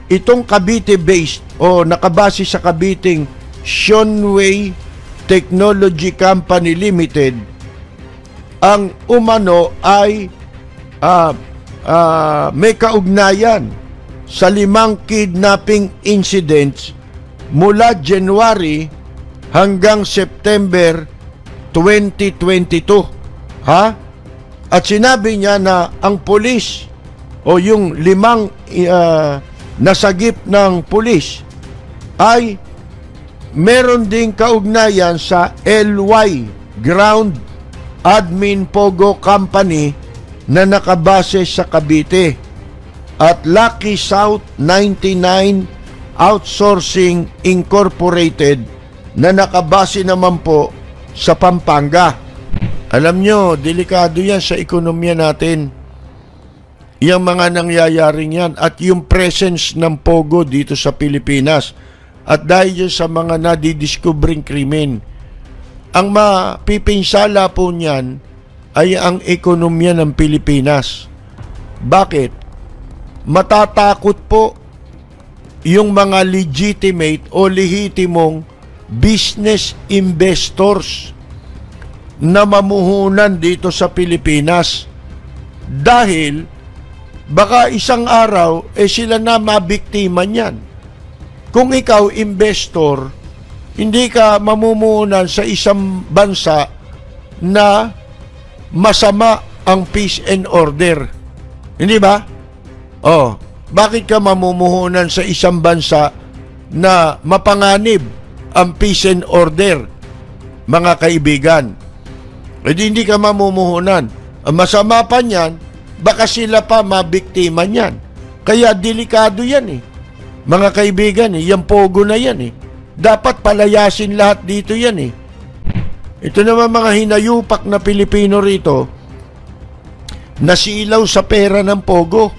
itong Cavite-based o nakabase sa Cabiting Shonway Technology Company Limited, ang umano ay may kaugnayan sa 5 kidnapping incidents mula January hanggang September 2022. At sinabi niya na ang pulis o yung 5 nasagip ng pulis ay meron ding kaugnayan sa LY Ground Admin Pogo Company na nakabase sa Cavite at Lucky South 99 Outsourcing Incorporated na nakabase naman po sa Pampanga. Alam nyo, delikado yan sa ekonomiya natin. Yung mga nangyayaring yan at yung presence ng Pogo dito sa Pilipinas. At dahil sa mga nadidiscovering krimen, ang mapipinsala po niyan ay ang ekonomiya ng Pilipinas. Bakit? Matatakot po yung mga legitimate o lehitimong business investors na mamuhunan dito sa Pilipinas. Dahil baka isang araw sila na mabiktima niyan. Kung ikaw, investor, hindi ka mamumuhunan sa isang bansa na masama ang peace and order. Hindi ba? Bakit ka mamumuhunan sa isang bansa na mapanganib ang peace and order, mga kaibigan? Hindi ka mamumuhunan. Ang masama pa niyan, baka sila pa mabiktima niyan. Kaya delikado yan mga kaibigan, yung Pogo na yan dapat palayasin lahat dito yan Ito naman mga hinayupak na Pilipino rito, nasilaw sa pera ng Pogo.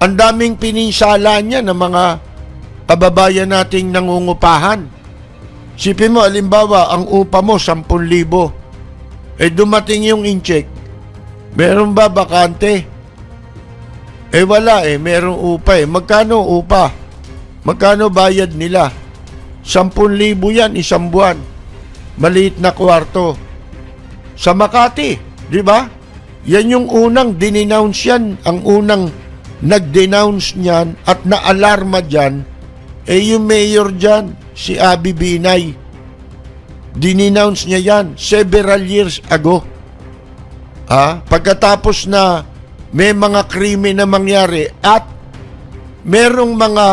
Ang daming pininsala niya ng mga kababayan nating nangungupahan. Sipin mo, alimbawa, ang upa mo 10,000. Dumating yung incheck, meron ba bakante? Wala merong upa Magkano upa? Magkano bayad nila? 10,000 yan, isang buwan. Maliit na kwarto. Sa Makati, di ba? Yan yung unang dinenounce yan. Ang unang nag-denounce niyan at na-alarma dyan, yung mayor dyan, si Abby Binay. Dinenounce niya yan several years ago. Pagkatapos na may mga krimen na mangyari at merong mga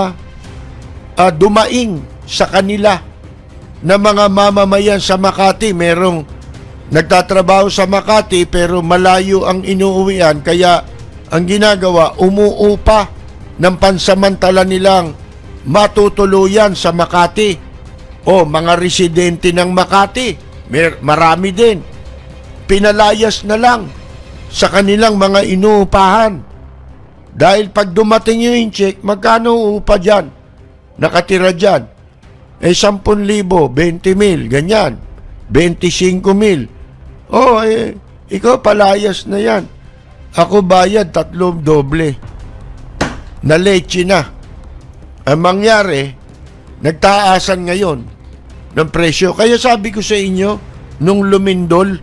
dumaing sa kanila na mga mamamayan sa Makati. Merong nagtatrabaho sa Makati pero malayo ang inuuwian, kaya ang ginagawa, umuupa ng pansamantala nilang matutuluyan sa Makati. Mga residente ng Makati, marami din. Pinalayas na lang sa kanilang mga inuupahan. Dahil pag dumating yung check, magkano upa dyan? nakatira dyan. 10,000, 20,000, ganyan. 25,000. Ikaw palayas na yan. Ako bayad 3 doble. Na leche na. Ang mangyari, nagtaasan ngayon ng presyo. Kaya sabi ko sa inyo, nung lumindol,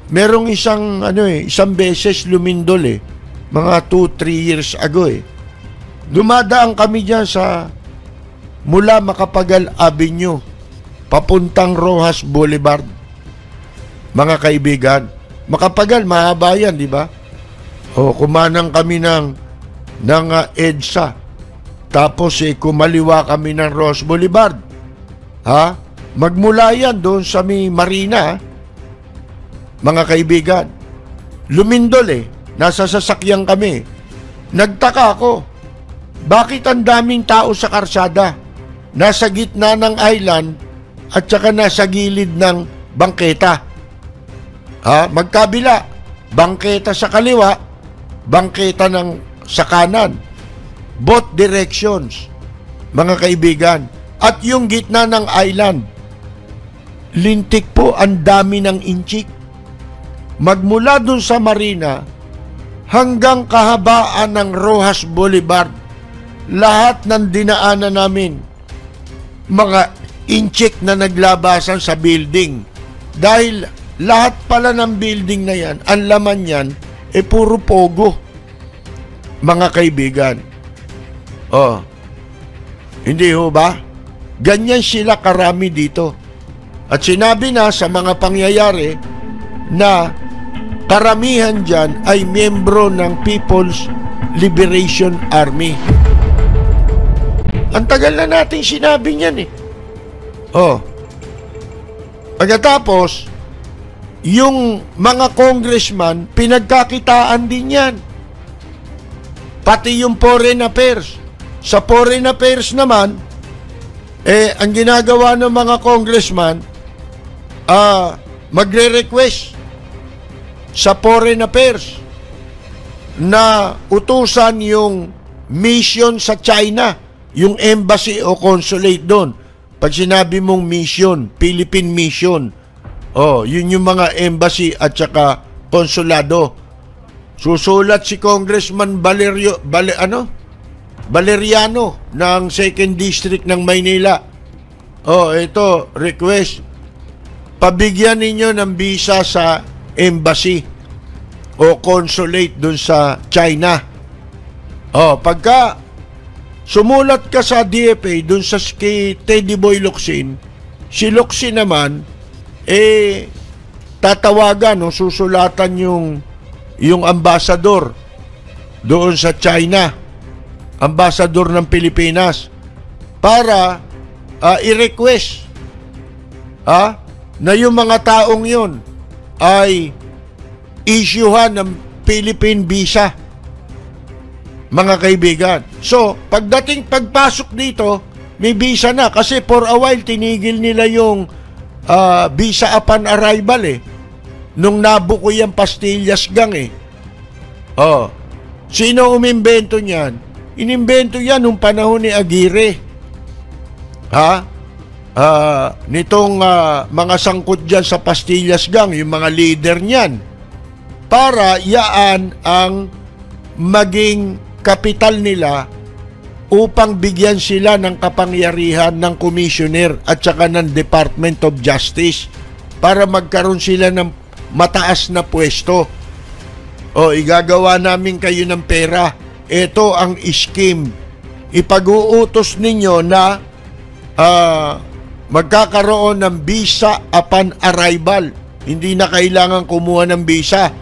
merong isang beses lumindol mga 2-3 years ago Dumadaan kami dyan sa mula Macapagal Avenue papuntang Rojas Boulevard. Mga kaibigan, Macapagal, mahaba yan, di ba? Kumanang kami ng EDSA. Tapos kumaliwa kami ng Rojas Boulevard. Magmula yan doon sa may Marina, mga kaibigan. Lumindol nasa sasakyan kami. Nagtaka ako, bakit ang daming tao sa karsada? Nasa gitna ng island at saka nasa gilid ng bangketa. Magkabila, bangketa sa kaliwa, bangketa sa kanan. Both directions, mga kaibigan. At yung gitna ng island, lintik po, ang dami ng inchik. Magmula dun sa Marina hanggang kahabaan ng Rojas Boulevard, lahat ng dinaanan namin, mga inchik na naglabasan sa building. Dahil lahat pala ng building na yan, ang laman yan, puro pogo, mga kaibigan. Hindi ho ba? Ganyan sila karami dito. At sinabi na sa mga pangyayari na karamihan dyan ay miyembro ng People's Liberation Army. Ang tagal na natin sinabi niyan Pagkatapos, yung mga congressman, pinagkakitaan din yan. Pati yung foreign affairs. Sa foreign affairs naman, ang ginagawa ng mga congressman, magre-request sa foreign affairs na utusan yung mission sa China, yung embassy o consulate doon. Pag sinabi mong mission, Philippine mission, yun yung mga embassy at saka konsulado. Susulat si Congressman Valeriano ng 2nd District ng Maynila. Ito, request. Pabigyan ninyo ng visa sa embassy o consulate dun sa China. Pagka sumulat ka sa DFA dun sa kay Teddy Boy Locsin, si Locsin naman, tatawagan, susulatan yung ambassador doon sa China, ambassador ng Pilipinas, para i-request na yung mga taong yun ay issuehan ng Philippine visa, mga kaibigan. So, pagpasok dito, may visa na. Kasi for a while, tinigil nila yung visa upon arrival nung nabuko yung pastillas gang Sino umimbento niyan? Inimbento yan nung panahon ni Aguirre. Nitong mga sangkot dyan sa pastillas gang, yung mga leader niyan, para yaan ang maging kapital nila upang bigyan sila ng kapangyarihan ng commissioner at saka ng Department of Justice para magkaroon sila ng mataas na pwesto. Igagawa namin kayo ng pera. Ito ang scheme. Ipag-uutos ninyo na magkakaroon ng visa upon arrival. Hindi na kailangan kumuha ng visa.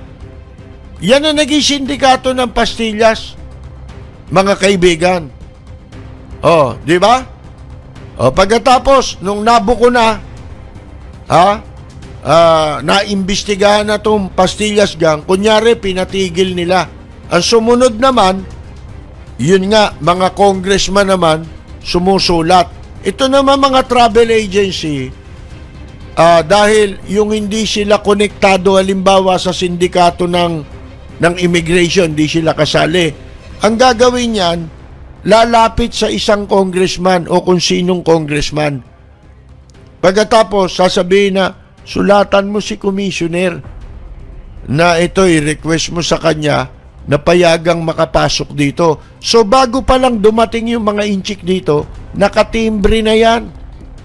Yan ang naging sindikato ng pastillas, mga kaibigan. Di ba? Pagkatapos, nung nabuko na, naimbestigahan na itong pastillas gang, kunyari, pinatigil nila. Ang sumunod naman, yun nga, mga congressman naman, sumusulat. Ito naman mga travel agency, dahil yung hindi sila konektado, halimbawa sa sindikato ng immigration, hindi sila kasali. Ang gagawin yan, lalapit sa isang congressman o kung sinong congressman. Pagkatapos, sasabihin na, sulatan mo si commissioner na ito, i-request mo sa kanya na payagang makapasok dito. So, bago pa lang dumating yung mga inchik dito, nakatimbre na yan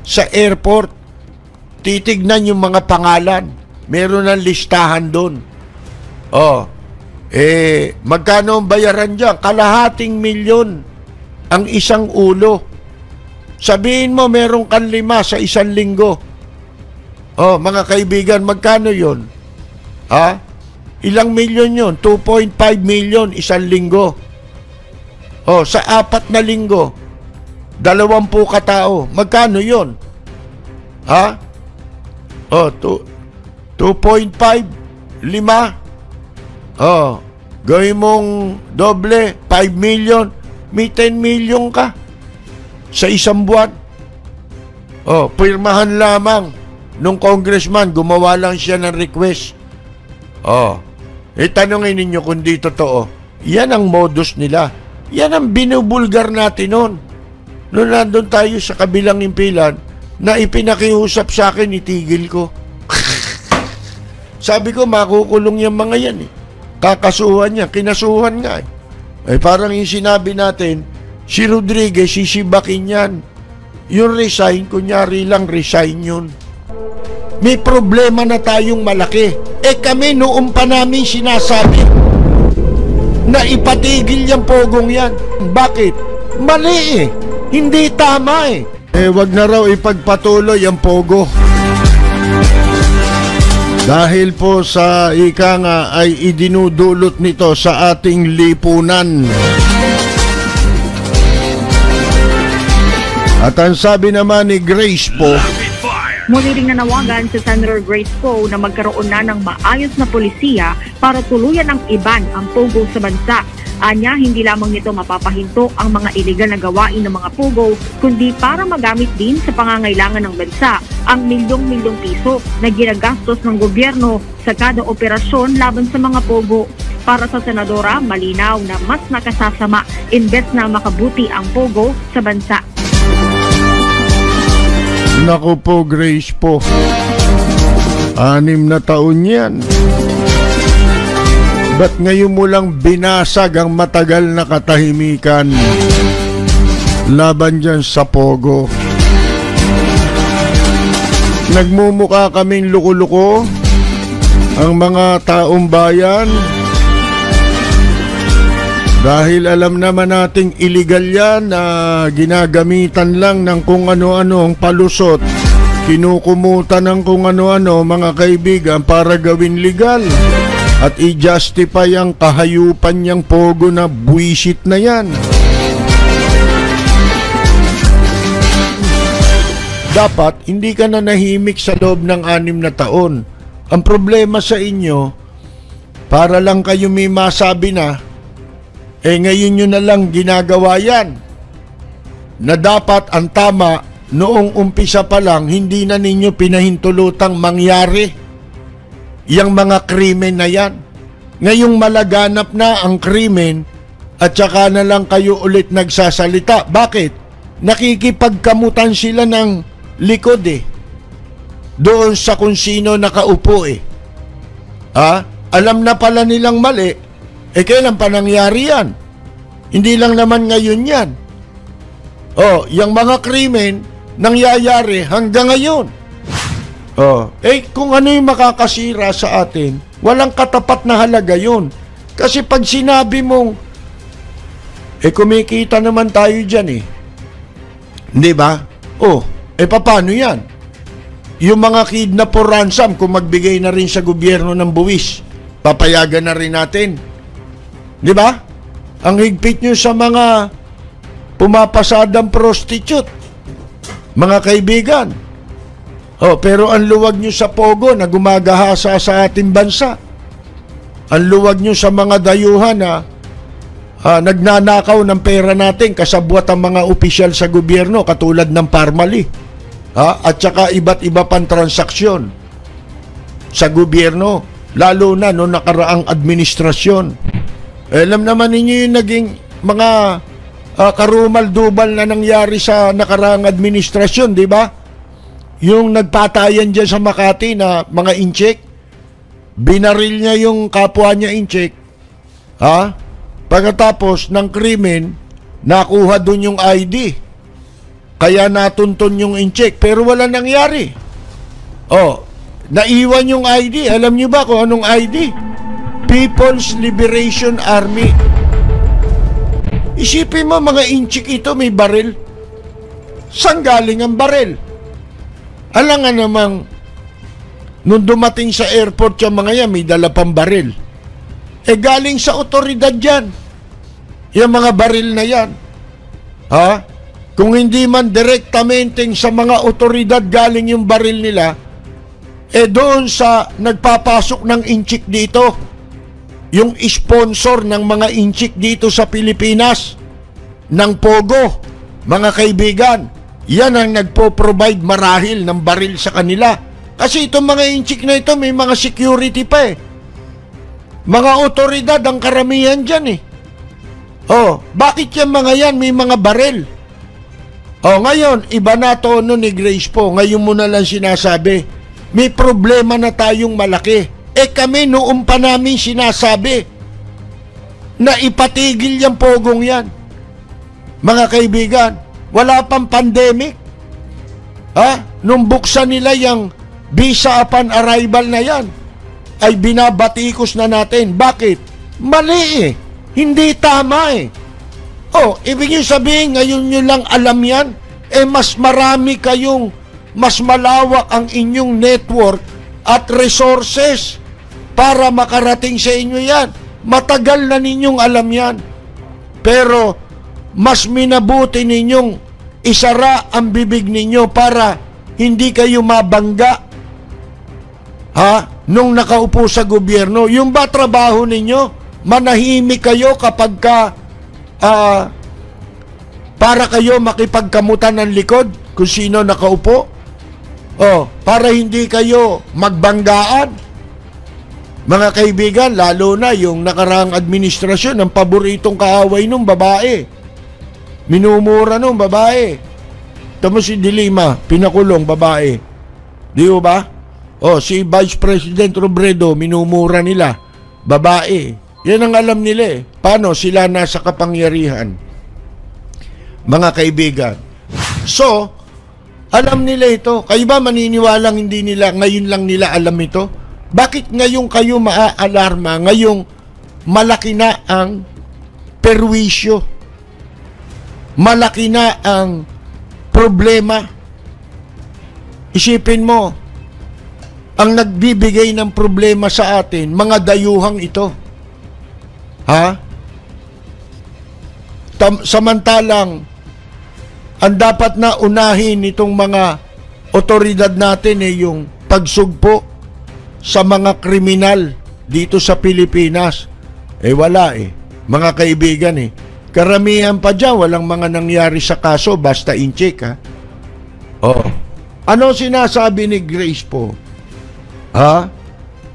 sa airport. Titignan yung mga pangalan. Meron ng listahan doon. Magkano ang bayaran dyan? ₱250,000 ang isang ulo. Sabihin mo, meron kang 5 sa isang linggo. Mga kaibigan, magkano yon? Ilang milyon yon? 2.5 million isang linggo. Sa 4 na linggo, 20 katao. Magkano yon? 2.5, 5. Gawin mong doble, 5 million. May 10 million ka sa isang buwan. Pirmahan lamang nung congressman, gumawa lang siya ng request. Tanongin ninyo kung di totoo. Yan ang modus nila. Yan ang binubulgar natin noon. Noon nandun tayo sa kabilang impilan, na ipinakiusap sa akin, itigil ko. Sabi ko, makukulong yung mga yan eh. Kakasuhan niya, kinasuhan nga eh. Parang yung sinabi natin, si Rodriguez, sisibakin yan. Yung resign, kunyari lang resign yun. May problema na tayong malaki. Kami noong pa namin sinasabi na ipatigil yung pogong yan. Bakit? Mali eh. Hindi tama eh. Wag na raw ipagpatuloy ang pogo. Dahil po sa ika nga ay idinudulot nito sa ating lipunan. At ang sabi naman ni Grace po, muli ring nanawagan si Senator Grace Poe na magkaroon na ng maayos na polisiya para tuluyan ang iban ang pogo sa bansa. Anya, hindi lamang nito mapapahinto ang mga iligal na gawain ng mga pogo, kundi para magamit din sa pangangailangan ng bansa ang milyong-milyong piso na ginagastos ng gobyerno sa kada operasyon laban sa mga pogo. Para sa senadora, malinaw na mas nakasasama imbes na makabuti ang pogo sa bansa. Naku po, Grace po. 6 na taon yan. Ba't ngayon mo lang binasag ang matagal na katahimikan laban dyan sa pogo? Nagmumukha kaming luko-luko ang mga taong bayan dahil alam naman nating illegal yan na ginagamitan lang ng kung ano-ano ang palusot, kinukumutan ng kung ano-ano mga kaibigan para gawin legal at i-justify ang kahayupan niyang pogo na buwisit na yan. Dapat hindi ka na nahimik sa loob ng 6 na taon. Ang problema sa inyo, para lang kayo may masabi na, ngayon nyo na lang ginagawa yan. Na dapat ang tama, noong umpisa pa lang, hindi na ninyo pinahintulutang mangyari yang mga krimen na yan. Ngayong malaganap na ang krimen at saka na lang kayo ulit nagsasalita. Bakit? Nakikipagkamutan sila ng likod eh. Doon sa kung sino nakaupo eh. Alam na pala nilang mali. Kailan pa nangyari yan? Hindi lang naman ngayon yan. Yung mga krimen nangyayari hanggang ngayon. Kung ano yung makakasira sa atin, walang katapat na halaga yun. Kasi pag sinabi mong, kumikita naman tayo dyan eh. Hindi ba? Paano yan? Yung mga kidnap or ransom, kung magbigay na rin sa gobyerno ng buwis, papayagan na rin natin. Di ba? Ang higpit nyo sa mga pumapasadang prostitute, mga kaibigan. Pero ang luwag nyo sa pogo na gumagahasa sa ating bansa. Ang luwag nyo sa mga dayuhan na nagnanakaw ng pera natin kasabwat ang mga opisyal sa gobyerno katulad ng Parmali. At saka iba't iba pang transaksyon sa gobyerno, lalo na noong nakaraang administrasyon. Alam naman ninyo yung naging mga karumal-dumal na nangyari sa nakaraang administrasyon, di ba? Yung nagpatayan dyan sa Makati na mga inchik, binaril niya yung kapwa niya inchik, pagkatapos ng krimen, nakuha dun yung ID. Kaya natunton yung inchik, pero wala nangyari. Naiwan yung ID. Alam niyo ba kung anong ID? People's Liberation Army. Isipin mo, mga inchik ito may baril. Saan galing ang baril? Alam nga namang, nung dumating sa airport yung mga yan, may dala pang baril. Galing sa otoridad yan. Yung mga baril na yan. Kung hindi man direktamente sa mga otoridad galing yung baril nila, doon sa nagpapasok ng inchik dito, yung sponsor ng mga inchik dito sa Pilipinas, ng Pogo, mga kaibigan, yan ang nagpo-provide marahil ng baril sa kanila. Kasi itong mga inchik na ito, may mga security pa Mga otoridad ang karamihan dyan bakit yung mga yan may mga baril? Ngayon, iba na tono ni Grace po. Ngayon mo na lang sinasabi, may problema na tayong malaki. Kami noong pa namin sinasabi na ipatigil yung pogong yan. Mga kaibigan, wala pang pandemic. Nung buksan nila yung visa upon arrival na yan, ay binabatikos na natin. Bakit? Mali Hindi tama ibig nyo sabihin, ngayon nyo lang alam yan, mas marami kayong, mas malawak ang inyong network at resources para makarating sa inyo yan. Matagal na ninyong alam yan. Pero, mas minabuti ninyong isara ang bibig ninyo para hindi kayo mabangga nung nakaupo sa gobyerno. Yung ba trabaho ninyo? Manahimik kayo kapag para kayo makipagkamutan ng likod kung sino nakaupo? Para hindi kayo magbanggaan? Mga kaibigan, lalo na yung nakaraang administrasyon, ang paboritong kaaway nung babae. Minumura nung babae. Tamo si Dilima, pinakulong babae. Di ba? Si Vice President Robredo, minumura nila. Babae. Yan ang alam nila Paano sila nasa kapangyarihan? Mga kaibigan. So, alam nila ito. Kayo ba maniniwalang hindi nila, ngayon lang nila alam ito? Bakit ngayon kayo maaalarma? Ngayong malaki na ang perwisyo. Malaki na ang problema. Isipin mo, ang nagbibigay ng problema sa atin, mga dayuhang ito. Samantalang, ang dapat na unahin itong mga otoridad natin yung pagsugpo sa mga kriminal dito sa Pilipinas. Wala mga kaibigan Karamihan pa dyan, walang mga nangyari sa kaso, basta incheck Ano sinasabi ni Grace po?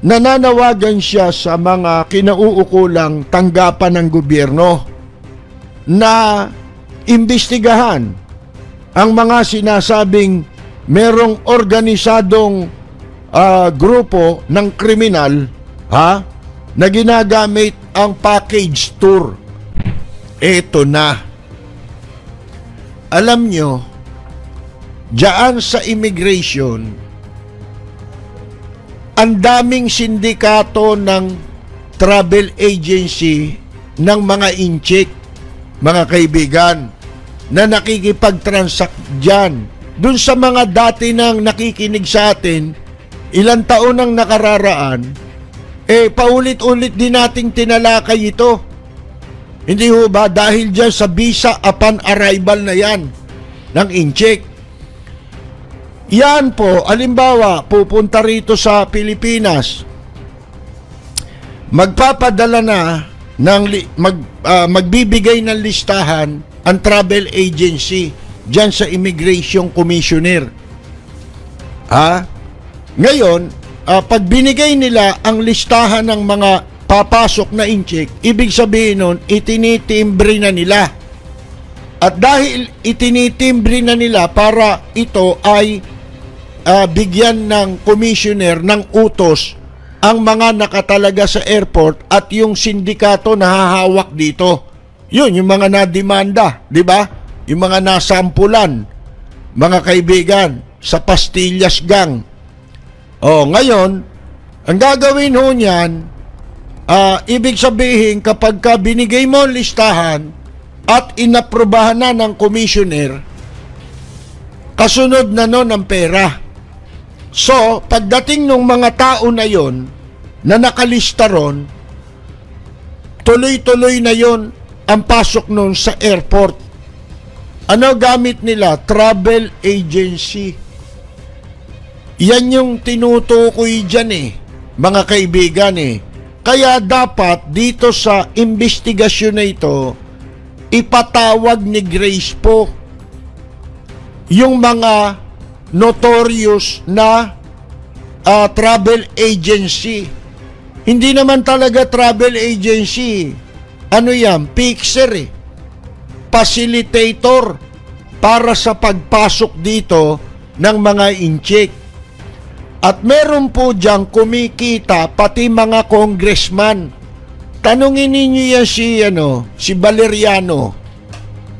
Nananawagan siya sa mga kinauukulang tanggapan ng gobyerno na imbestigahan ang mga sinasabing merong organisadong grupo ng kriminal na ginagamit ang package tour. Eto na. Alam nyo, diyan sa immigration, ang daming sindikato ng travel agency ng mga inchik, mga kaibigan, na nakikipag-transact dyan. Dun sa mga dati nang nakikinig sa atin, ilang taon nang nakararaan, paulit-ulit din nating tinalakay ito. Hindi ho ba? Dahil dyan sa visa upon arrival na yan ng inchik. Yan po, alimbawa, pupunta rito sa Pilipinas, magpapadala na magbibigay ng listahan ang travel agency dyan sa Immigration Commissioner. Ngayon, pag binigay nila ang listahan ng mga papasok na incheck, ibig sabihin nun, itinitimbre na nila At dahil itinitimbre na nila para ito ay bigyan ng commissioner ng utos ang mga nakatalaga sa airport at yung sindikato na hahawak dito. Yun, yung mga nademanda, di ba? Yung mga nasampulan, mga kaibigan, sa Pastillas Gang. Ngayon, ang gagawin ho niyan, ibig sabihin kapag ka binigay mo ang listahan at inaprobahan na ng commissioner, kasunod na nun ang pera. So, pagdating ng mga tao na yon na nakalista ron, tuloy-tuloy na yon ang pasok nun sa airport. Ano gamit nila? Travel agency. Yan yung tinutukoy dyan mga kaibigan Kaya dapat dito sa investigasyon na ito, ipatawag ni Grace po yung mga notorious na travel agency. Hindi naman talaga travel agency. Ano yan? Fixer facilitator para sa pagpasok dito ng mga incheck. At meron po diyang kumikita pati mga congressman. Tanungin ninyo yan si Valeriano.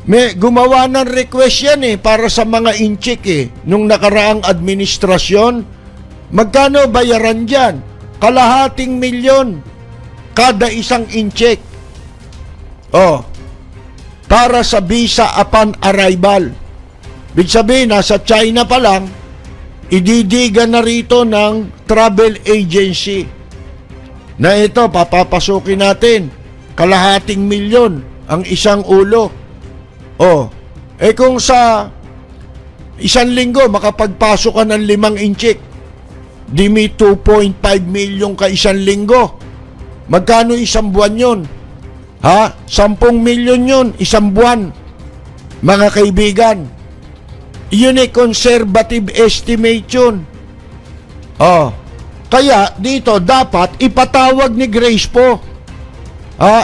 May gumawa ng request yan para sa mga incheck nung nakaraang administrasyon. Magkano bayaran dyan? $250,000 kada isang incheck. Para sa visa upon arrival. Ibig sabihin, nasa China pa lang, ididigan na rito ng travel agency na ito, papapasukin natin $250,000 ang isang ulo. Kung sa isang linggo makapagpasok ka ng 5 incheck, di may 2.5 million ka isang linggo. Magkano isang buwan yun? 10 million yun isang buwan, mga kaibigan. Yun ay conservative estimation. Kaya dito dapat ipatawag ni Grace po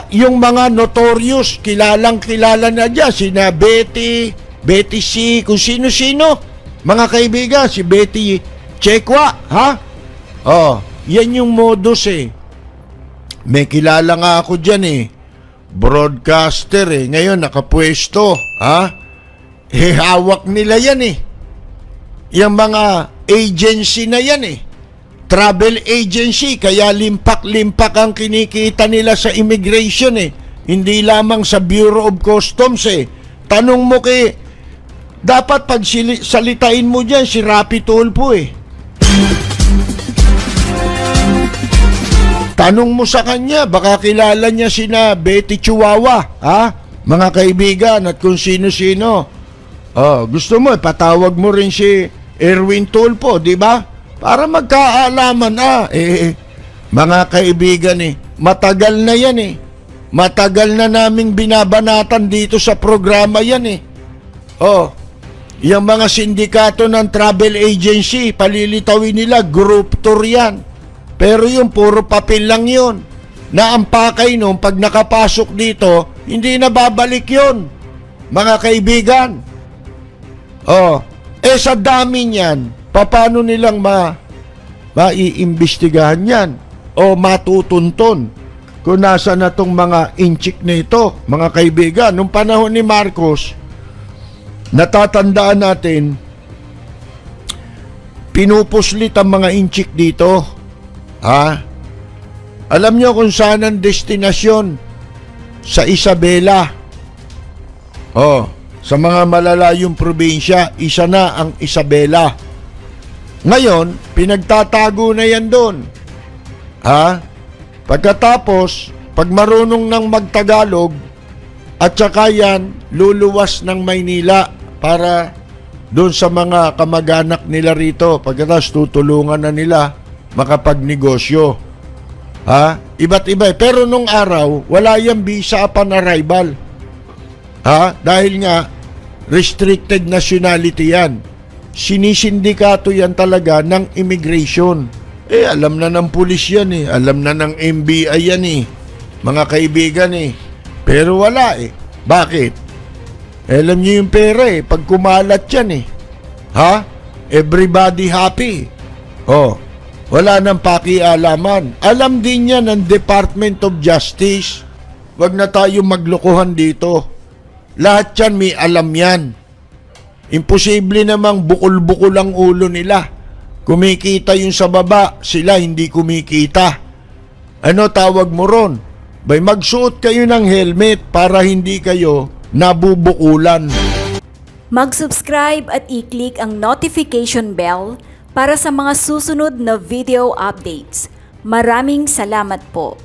yung mga notorious, kilalang kilala na dyan, sina Betty C, kung sino-sino, mga kaibigan, si Betty Chekwa, yan yung modus May kilala nga ako dyan broadcaster ngayon nakapwesto, hawak nila yan yung mga agency na yan travel agency, kaya limpak-limpak ang kinikita nila sa immigration hindi lamang sa Bureau of Customs tanong mo dapat pag salitain mo dyan si Rapi Tulfo tanong mo sa kanya, baka kilala niya sina Betty Chihuahua, mga kaibigan, at kung sino-sino. Gusto mo, patawag mo rin si Erwin Tulfo, di ba? Para magkaalaman mga kaibigan matagal na yan matagal na naming binabanatan dito sa programa yan yung mga sindikato ng travel agency, palilitawin nila, group tour yan. Pero yung puro papel lang yun. Na ang pakay nung pag nakapasok dito, hindi na babalik yun, mga kaibigan. Sa dami niyan, paano nilang maiimbestigahan yan o matutunton kung nasa na itong mga inchik na ito, mga kaibigan. Nung panahon ni Marcos, natatandaan natin, pinupuslit ang mga inchik dito. Alam nyo kung saan ang destinasyon? Sa Isabela. Sa mga malalayong probinsya, isa na ang Isabela. Ngayon, pinagtatago na yan doon. Pagkatapos, pag marunong ng magtagalog, at saka yan, luluwas ng Maynila para doon sa mga kamag-anak nila rito. Pagkatapos, tutulungan na nila makapagnegosyo. Iba't iba. Pero nung araw, wala yung visa upon arrival. Dahil nga, restricted nationality yan. Sinisindikato yan talaga ng immigration. Alam na ng pulis yan alam na ng NBI yan mga kaibigan Pero wala Bakit? Alam niyo yung pera eh, pag kumalat yan eh. Ha? Everybody happy. Oh, wala nang pakialaman. Alam din yan ng Department of Justice. Wag na tayo maglokohan dito. Lahat yan may alam yan. Imposible namang bukol-bukol ang ulo nila. Kumikita yung sa baba, sila hindi kumikita. Ano tawag mo ron? Bay, magsuot kayo ng helmet para hindi kayo nabubukulan. Mag-subscribe at i-click ang notification bell para sa mga susunod na video updates. Maraming salamat po.